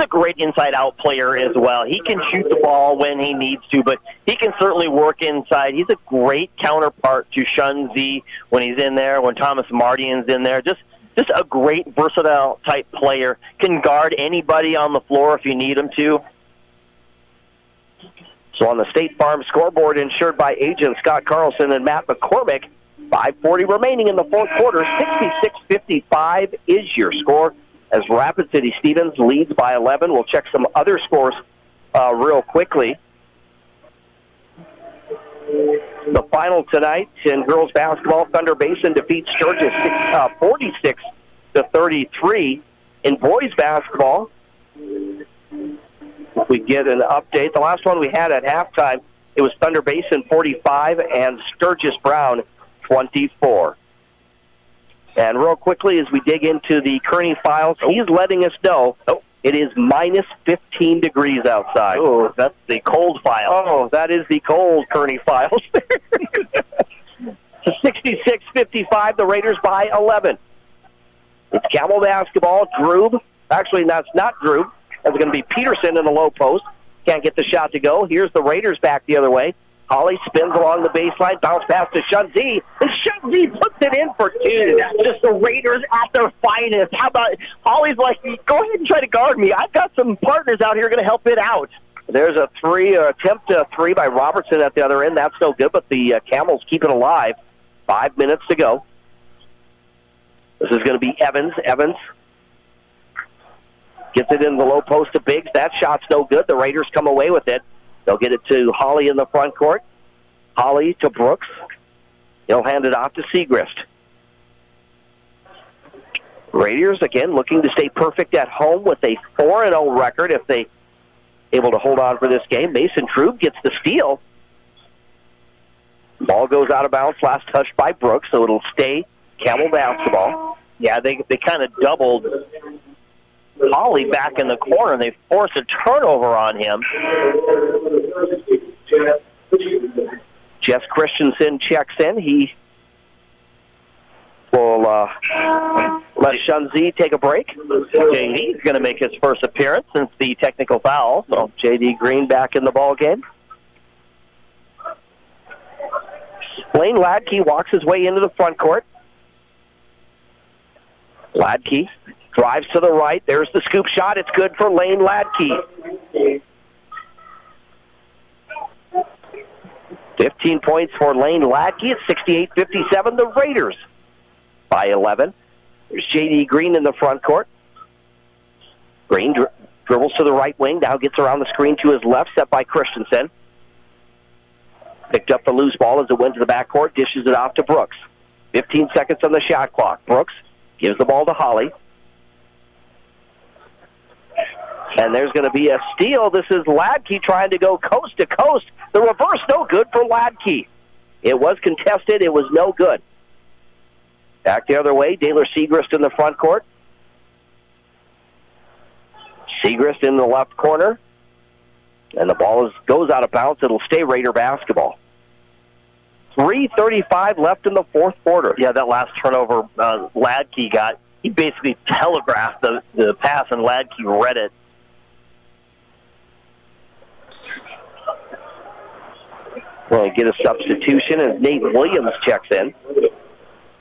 great inside-out player as well. He can shoot the ball when he needs to, but he can certainly work inside. He's a great counterpart to Shun-Zi when he's in there, when Thomas Mardian's in there. Just a great versatile type player. Can guard anybody on the floor if you need him to. So on the State Farm scoreboard, insured by agents Scott Carlson and Matt McCormick, 5:40 remaining in the fourth quarter. 66-55 is your score as Rapid City Stevens leads by 11. We'll check some other scores real quickly. The final tonight in girls basketball, Thunder Basin defeats Sturgis 46-33. In boys basketball, if we get an update, the last one we had at halftime, it was Thunder Basin 45 and Sturgis Brown 24. And real quickly, as we dig into the Kearney files, he's letting us know it is minus 15 degrees outside. Oh, that's the cold file. Oh, that is the cold Kearney files. 66-55, the Raiders by 11. It's Camel basketball. Drube. Actually, that's not Drube. That's going to be Peterson in the low post. Can't get the shot to go. Here's the Raiders back the other way. Holly spins along the baseline, bounce pass to Shun-Zi, and Shun-Zi puts it in for 2. That's just the Raiders at their finest. How about Holly's like, go ahead and try to guard me. I've got some partners out here going to help it out. There's a attempt to 3 by Robertson at the other end. That's no good, but the Camels keep it alive. 5 minutes to go. This is going to be Evans. Evans gets it in the low post to Biggs. That shot's no good. The Raiders come away with it. They'll get it to Holly in the front court. Holly to Brooks. He'll hand it off to Segrist. Raiders, again, looking to stay perfect at home with a 4-0 record if they able to hold on for this game. Mason Drube gets the steal. Ball goes out of bounds, last touched by Brooks, so it'll stay Camel basketball. Yeah, they kind of doubled Holly back in the corner, and they forced a turnover on him. Jess Christensen checks in. He will let Shunzi take a break. JD's going to make his first appearance since the technical foul. So J.D. Green back in the ball game. Lane Ladke walks his way into the front court. Ladke drives to the right. There's the scoop shot. It's good for Lane Ladke. 15 points for Lane Ladke at 68-57. The Raiders by 11. There's J.D. Green in the front court. Green dribbles to the right wing. Now gets around the screen to his left, set by Christensen. Picked up the loose ball as it went to the backcourt. Dishes it off to Brooks. 15 seconds on the shot clock. Brooks gives the ball to Holly. And there's going to be a steal. This is Ladke trying to go coast to coast. The reverse, no good for Ladke. It was contested. It was no good. Back the other way, Daylor Segrist in the front court. Segrist in the left corner. And the ball goes out of bounds. It'll stay Raider basketball. 3:35 left in the fourth quarter. Yeah, that last turnover Ladke got, he basically telegraphed the pass, and Ladke read it. Well, get a substitution as Nate Williams checks in. He's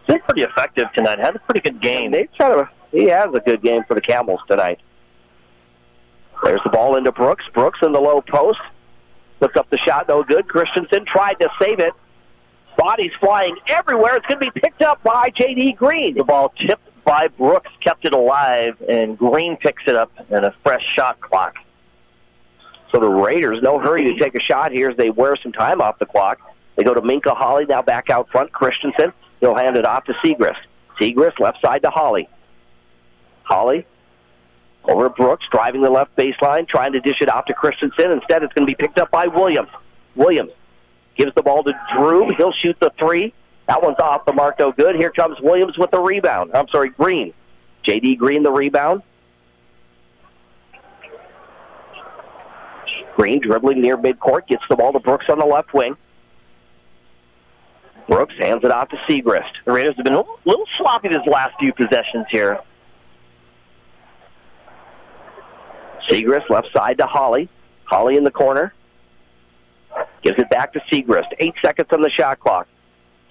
been pretty effective tonight. Had a pretty good game. He has a good game for the Camels tonight. There's the ball into Brooks. Brooks in the low post. Puts up the shot, no good. Christensen tried to save it. Bodies flying everywhere. It's going to be picked up by J.D. Green. The ball tipped by Brooks, kept it alive, and Green picks it up in a fresh shot clock. So the Raiders, no hurry to take a shot here as they wear some time off the clock. They go to Minka Holly, now back out front. Christensen, he'll hand it off to Segrist. Segrist, left side to Holly. Holly over to Brooks, driving the left baseline, trying to dish it off to Christensen. Instead, it's going to be picked up by Williams. Williams gives the ball to Drew. He'll shoot the three. That one's off the mark, no good. Here comes Williams with the rebound. Green. J.D. Green the rebound. Green dribbling near midcourt, gets the ball to Brooks on the left wing. Brooks hands it off to Segrist. The Raiders have been a little sloppy these last few possessions here. Segrist left side to Holly. Holly in the corner. Gives it back to Segrist. 8 seconds on the shot clock.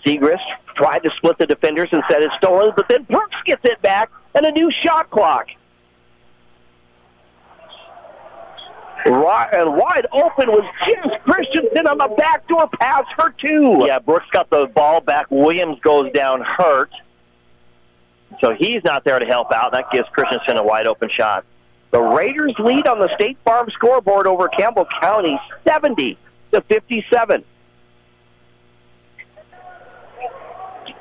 Segrist tried to split the defenders and said it's stolen, but then Brooks gets it back and a new shot clock. And wide open was Jess Christensen on the backdoor pass for two. Yeah, Brooks got the ball back. Williams goes down hurt. So he's not there to help out. That gives Christensen a wide open shot. The Raiders lead on the State Farm scoreboard over Campbell County, 70-57.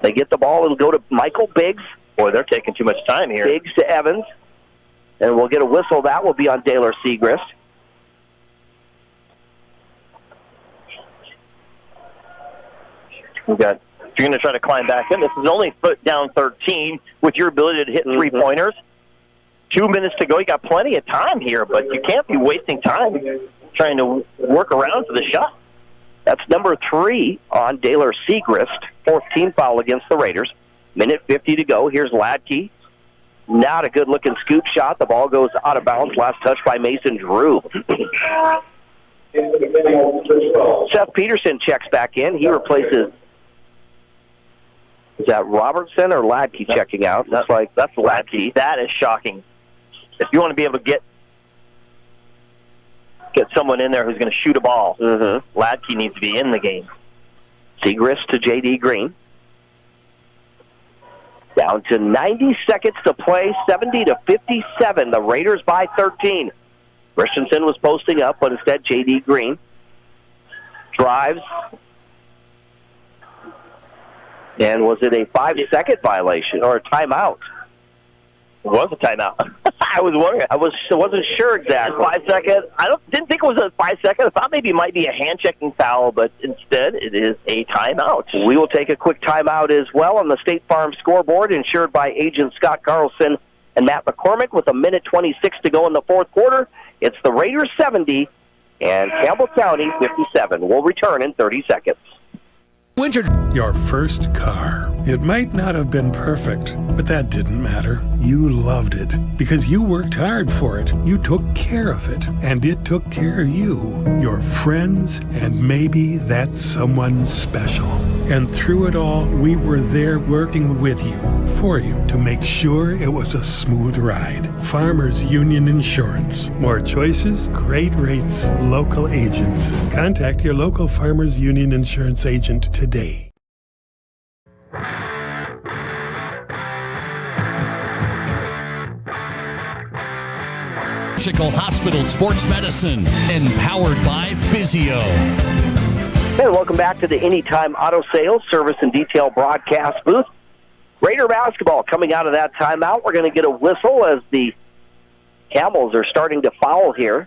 They get the ball. It'll go to Michael Biggs. Boy, they're taking too much time here. Biggs to Evans. And we'll get a whistle. That will be on Daylor Segrist. If you're going to try to climb back in, this is only foot down 13 with your ability to hit three-pointers. 2 minutes to go. You got plenty of time here, but you can't be wasting time trying to work around for the shot. That's number 3 on Daylor Segrist. 4th team foul against the Raiders. Minute 50 to go. Here's Ladke. Not a good-looking scoop shot. The ball goes out of bounds. Last touch by Mason Drew. Seth Peterson checks back in. He replaces... Is that Robertson or Ladke checking out? That's Ladke. That is shocking. If you want to be able to get someone in there who's going to shoot a ball, Ladke needs to be in the game. Segrist to J.D. Green. Down to 90 seconds to play, 70-57. The Raiders by 13. Christensen was posting up, but instead J.D. Green drives. And was it a 5-second violation or a timeout? It was a timeout. I was wondering. I wasn't sure exactly. 5 seconds. Didn't think it was a 5 second. I thought maybe it might be a hand-checking foul, but instead it is a timeout. We will take a quick timeout as well on the State Farm scoreboard, insured by agents Scott Carlson and Matt McCormick, with 1:26 to go in the fourth quarter. It's the Raiders 70 and Campbell County 57. We'll return in 30 seconds. Winter. Your first car. It might not have been perfect, but that didn't matter. You loved it because you worked hard for it. You took care of it, and it took care of you, your friends, and maybe that someone special. And through it all, we were there working with you, for you, to make sure it was a smooth ride. Farmers Union Insurance. More choices, great rates, local agents. Contact your local Farmers Union Insurance agent today. Hospital Sports Medicine, empowered by Physio. Hey, welcome back to the Anytime Auto Sales Service and Detail broadcast booth. Raider basketball coming out of that timeout. We're going to get a whistle as the Camels are starting to foul here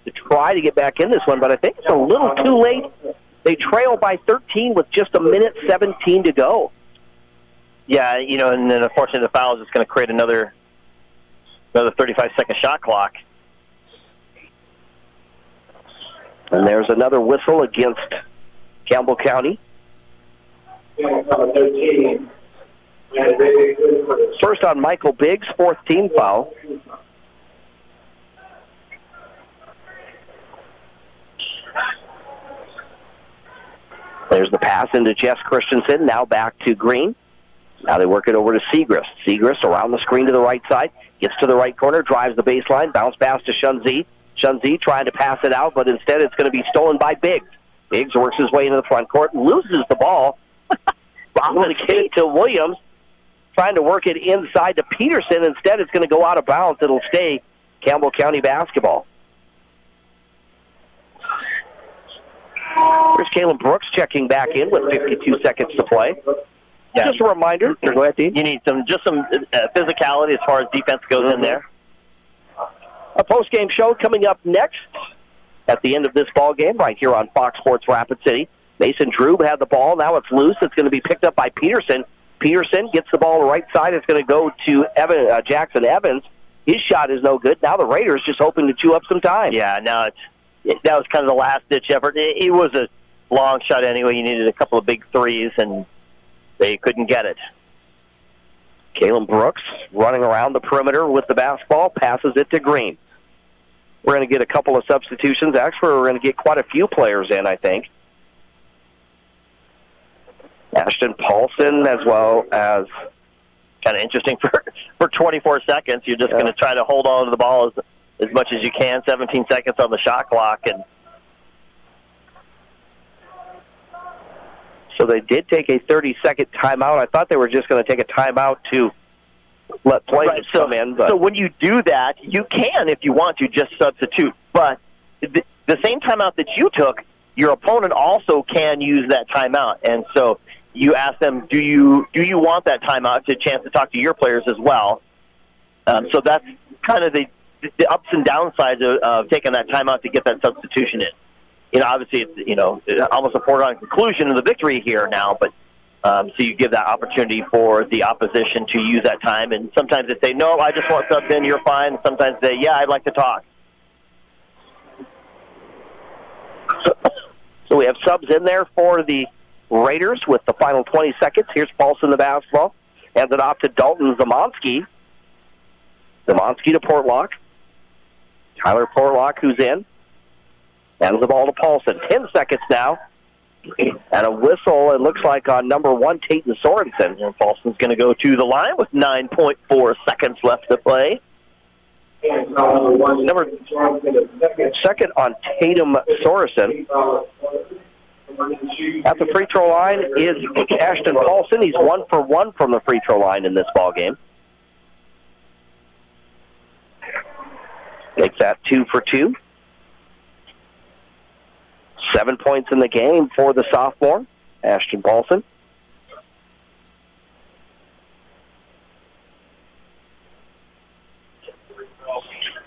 to try to get back in this one, but I think it's a little too late. They trail by 13 with just 1:17 to go. Yeah, and then unfortunately the foul is just going to create another 35-second shot clock. And there's another whistle against Campbell County. First on Michael Biggs, fourth team foul. There's the pass into Jess Christensen, now back to Green. Now they work it over to Segrist. Segrist around the screen to the right side, gets to the right corner, drives the baseline, bounce pass to Shunzi. Shunzi trying to pass it out, but instead it's going to be stolen by Biggs. Biggs works his way into the front court, loses the ball. Bobbling it to Williams, trying to work it inside to Peterson. Instead, it's going to go out of bounds. It'll stay Campbell County basketball. Here's Kalen Brooks checking back in with 52 seconds to play. Yeah. Just a reminder. Go ahead, Dean. You need some physicality as far as defense goes in there. A post-game show coming up next at the end of this ball game right here on Fox Sports Rapid City. Mason Drube had the ball. Now it's loose. It's going to be picked up by Peterson. Peterson gets the ball on the right side. It's going to go to Jackson Evans. His shot is no good. Now the Raiders just hoping to chew up some time. Yeah, now that was kind of the last-ditch effort. It was a long shot anyway. You needed a couple of big threes, and they couldn't get it. Kalen Brooks running around the perimeter with the basketball, passes it to Green. We're going to get a couple of substitutions. Actually, we're going to get quite a few players in, I think. Ashton Paulson, as well as... Kind of interesting for 24 seconds. You're just going to try to hold on to the ball as much as you can. 17 seconds on the shot clock. And so they did take a 30-second timeout. I thought they were just going to take a timeout to let players come in. But. So when you do that, you can, if you want to, just substitute. But the same timeout that you took, your opponent also can use that timeout. And so you ask them, do you want that timeout to a chance to talk to your players as well? So that's kind of the ups and downsides of taking that timeout to get that substitution in. Obviously, it's, almost a foregone conclusion of the victory here now, but so you give that opportunity for the opposition to use that time. And sometimes they say, no, I just want subs in, you're fine. Sometimes they say, yeah, I'd like to talk. So we have subs in there for the Raiders with the final 20 seconds. Here's Paulson the basketball. Hands it off to Dalton Zamonski. Zamonski to Portlock. Tyler Portlock, who's in. Hands the ball to Paulson. 10 seconds now. And a whistle, it looks like, on number 1, Tayton Sorensen. And Paulson's going to go to the line with 9.4 seconds left to play. Number second on Tatum Sorensen. At the free throw line is Ashton Paulson. He's 1 for 1 from the free throw line in this ball game. Makes that 2 for 2. 7 points in the game for the sophomore, Ashton Paulson.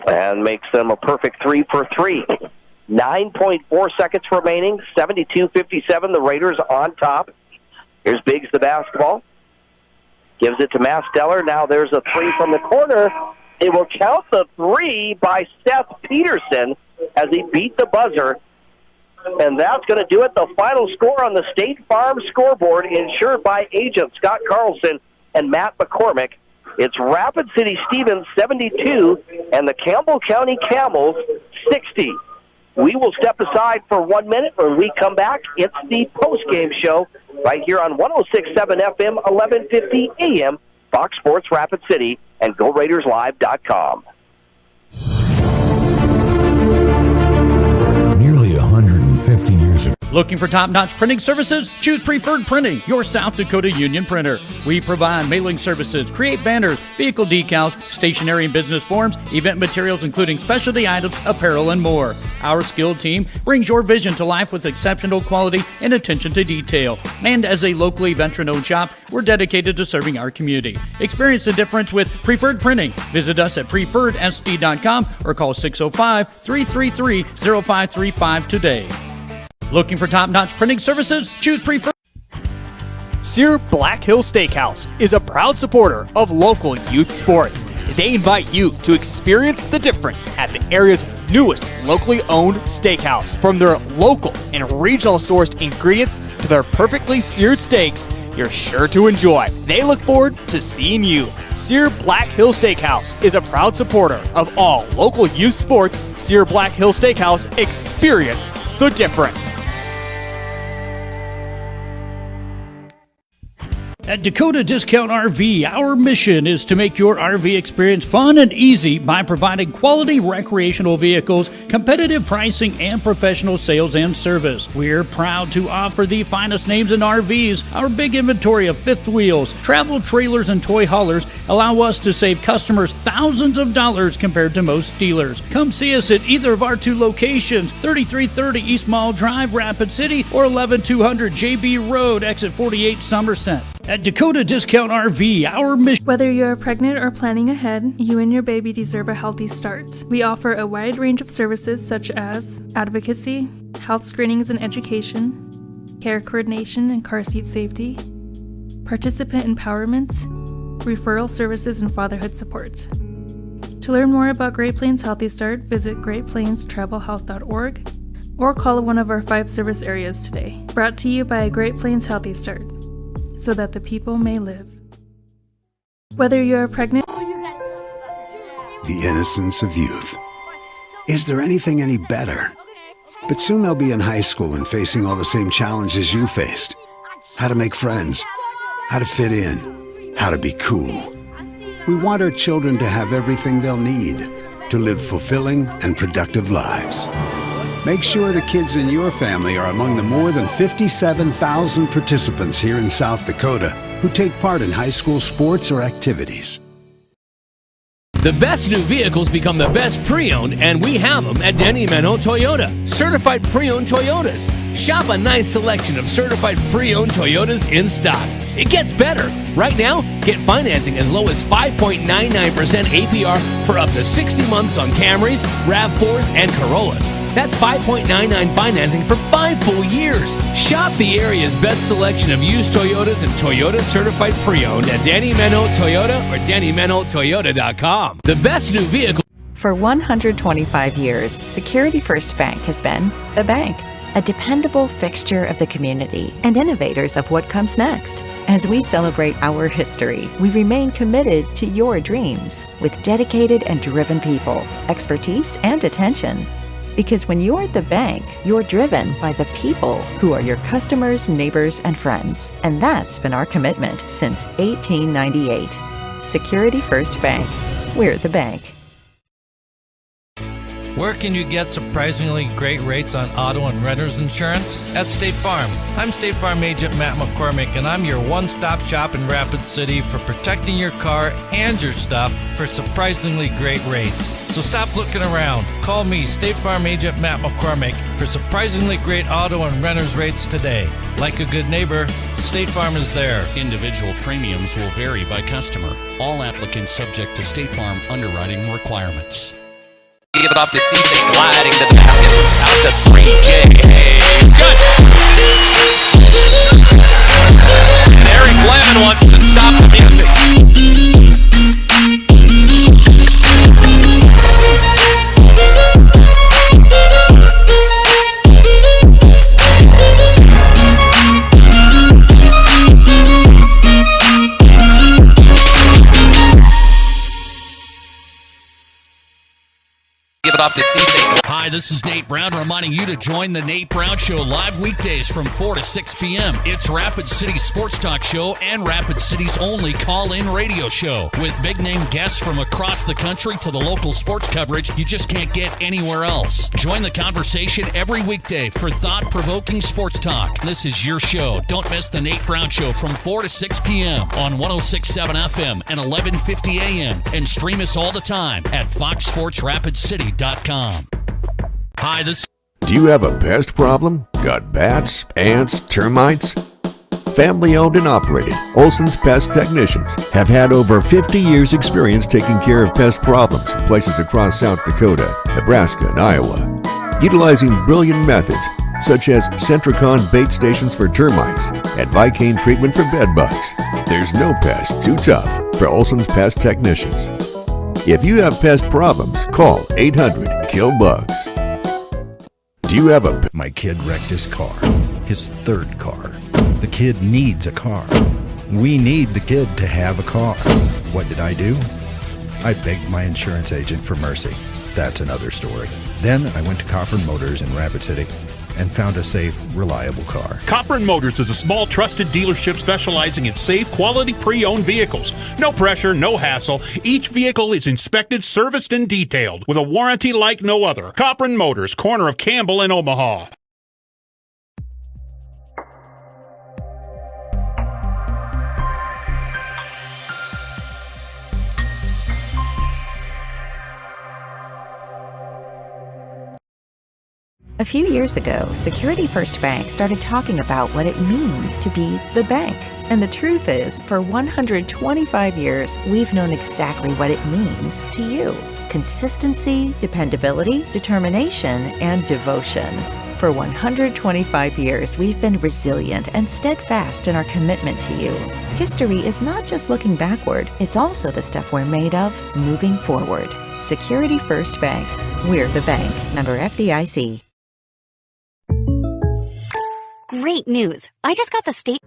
And makes them a perfect 3 for 3. 9.4 seconds remaining, 72-57. The Raiders on top. Here's Biggs the basketball. Gives it to Masteller. Now there's a 3 from the corner. It will count the 3 by Seth Peterson as he beat the buzzer And that's going to do it. The final score on the State Farm scoreboard, insured by agents Scott Carlson and Matt McCormick. It's Rapid City Stevens 72 and the Campbell County Camels 60. We will step aside for 1 minute. When we come back, it's the post-game show right here on 106.7 FM, 1150 AM, Fox Sports Rapid City, and GoRaidersLive.com. Nearly 150 years ago. Looking for top-notch printing services? Choose Preferred Printing, your South Dakota union printer. We provide mailing services, create banners, vehicle decals, stationery and business forms, event materials including specialty items, apparel, and more. Our skilled team brings your vision to life with exceptional quality and attention to detail. And as a locally veteran-owned shop, we're dedicated to serving our community. Experience the difference with Preferred Printing. Visit us at preferredsd.com or call 605-333-0535 today. Looking for top-notch printing services? Choose Preferred. Sear Black Hill Steakhouse is a proud supporter of local youth sports. They invite you to experience the difference at the area's newest locally owned steakhouse. From their local and regional sourced ingredients to their perfectly seared steaks, you're sure to enjoy. They look forward to seeing you. Sear Black Hill Steakhouse is a proud supporter of all local youth sports. Sear Black Hill Steakhouse, experience the difference. At Dakota Discount RV, our mission is to make your RV experience fun and easy by providing quality recreational vehicles, competitive pricing, and professional sales and service. We're proud to offer the finest names in RVs. Our big inventory of fifth wheels, travel trailers, and toy haulers allow us to save customers thousands of dollars compared to most dealers. Come see us at either of our two locations, 3330 East Mall Drive, Rapid City, or 11200 JB Road, exit 48, Somerset. At Dakota Discount RV, our mission... Whether you're pregnant or planning ahead, you and your baby deserve a healthy start. We offer a wide range of services such as advocacy, health screenings and education, care coordination and car seat safety, participant empowerment, referral services, and fatherhood support. To learn more about Great Plains Healthy Start, visit greatplainstravelhealth.org or call one of our 5 service areas today. Brought to you by Great Plains Healthy Start, so that the people may live. Whether you're pregnant... The innocence of youth. Is there anything any better? But soon they'll be in high school and facing all the same challenges you faced. How to make friends, how to fit in, how to be cool. We want our children to have everything they'll need to live fulfilling and productive lives. Make sure the kids in your family are among the more than 57,000 participants here in South Dakota who take part in high school sports or activities. The best new vehicles become the best pre-owned, and we have them at Denny Menno Toyota. Certified pre-owned Toyotas. Shop a nice selection of certified pre-owned Toyotas in stock. It gets better. Right now, get financing as low as 5.99% APR for up to 60 months on Camrys, RAV4s, and Corollas. That's 5.99 financing for 5 full years. Shop the area's best selection of used Toyotas and Toyota certified pre-owned at Danny Menno Toyota or DannyMennoToyota.com. The best new vehicle. For 125 years, Security First Bank has been the bank, a dependable fixture of the community and innovators of what comes next. As we celebrate our history, we remain committed to your dreams with dedicated and driven people, expertise, and attention. Because when you're the bank, you're driven by the people who are your customers, neighbors, and friends. And that's been our commitment since 1898. Security First Bank. We're the bank. Where can you get surprisingly great rates on auto and renter's insurance? At State Farm. I'm State Farm agent Matt McCormick, and I'm your one-stop shop in Rapid City for protecting your car and your stuff for surprisingly great rates. So stop looking around. Call me, State Farm agent Matt McCormick, for surprisingly great auto and renter's rates today. Like a good neighbor, State Farm is there. Individual premiums will vary by customer. All applicants subject to State Farm underwriting requirements. Give it off to Cece, gliding the basket out to 3J. Good. And Eric Glenn wants to stop the music. off to see. Hi, this is Nate Brown reminding you to join the Nate Brown Show live weekdays from 4 to 6 p.m. It's Rapid City's sports talk show and Rapid City's only call-in radio show. With big-name guests from across the country to the local sports coverage you just can't get anywhere else. Join the conversation every weekday for thought-provoking sports talk. This is your show. Don't miss the Nate Brown Show from 4 to 6 p.m. on 106.7 FM and 1150 a.m. And stream us all the time at foxsportsrapidcity.com. Hi, this. Do you have a pest problem? Got bats, ants, termites? Family owned and operated, Olson's Pest Technicians have had over 50 years experience taking care of pest problems in places across South Dakota, Nebraska, and Iowa. Utilizing brilliant methods such as Centricon bait stations for termites and Vicane treatment for bed bugs. There's no pest too tough for Olson's Pest Technicians. If you have pest problems, call 800-KILL-BUGS. Do you have a... My kid wrecked his car, his third car. The kid needs a car. We need the kid to have a car. What did I do? I begged my insurance agent for mercy. That's another story. Then I went to Copper Motors in Rapid City and found a safe, reliable car. Copper & Motors is a small, trusted dealership specializing in safe, quality, pre-owned vehicles. No pressure, no hassle. Each vehicle is inspected, serviced, and detailed with a warranty like no other. Copper & Motors, corner of Campbell and Omaha. A few years ago, Security First Bank started talking about what it means to be the bank. And the truth is, for 125 years, we've known exactly what it means to you. Consistency, dependability, determination, and devotion. For 125 years, we've been resilient and steadfast in our commitment to you. History is not just looking backward, it's also the stuff we're made of moving forward. Security First Bank. We're the bank. Member FDIC. Great news. I just got the state...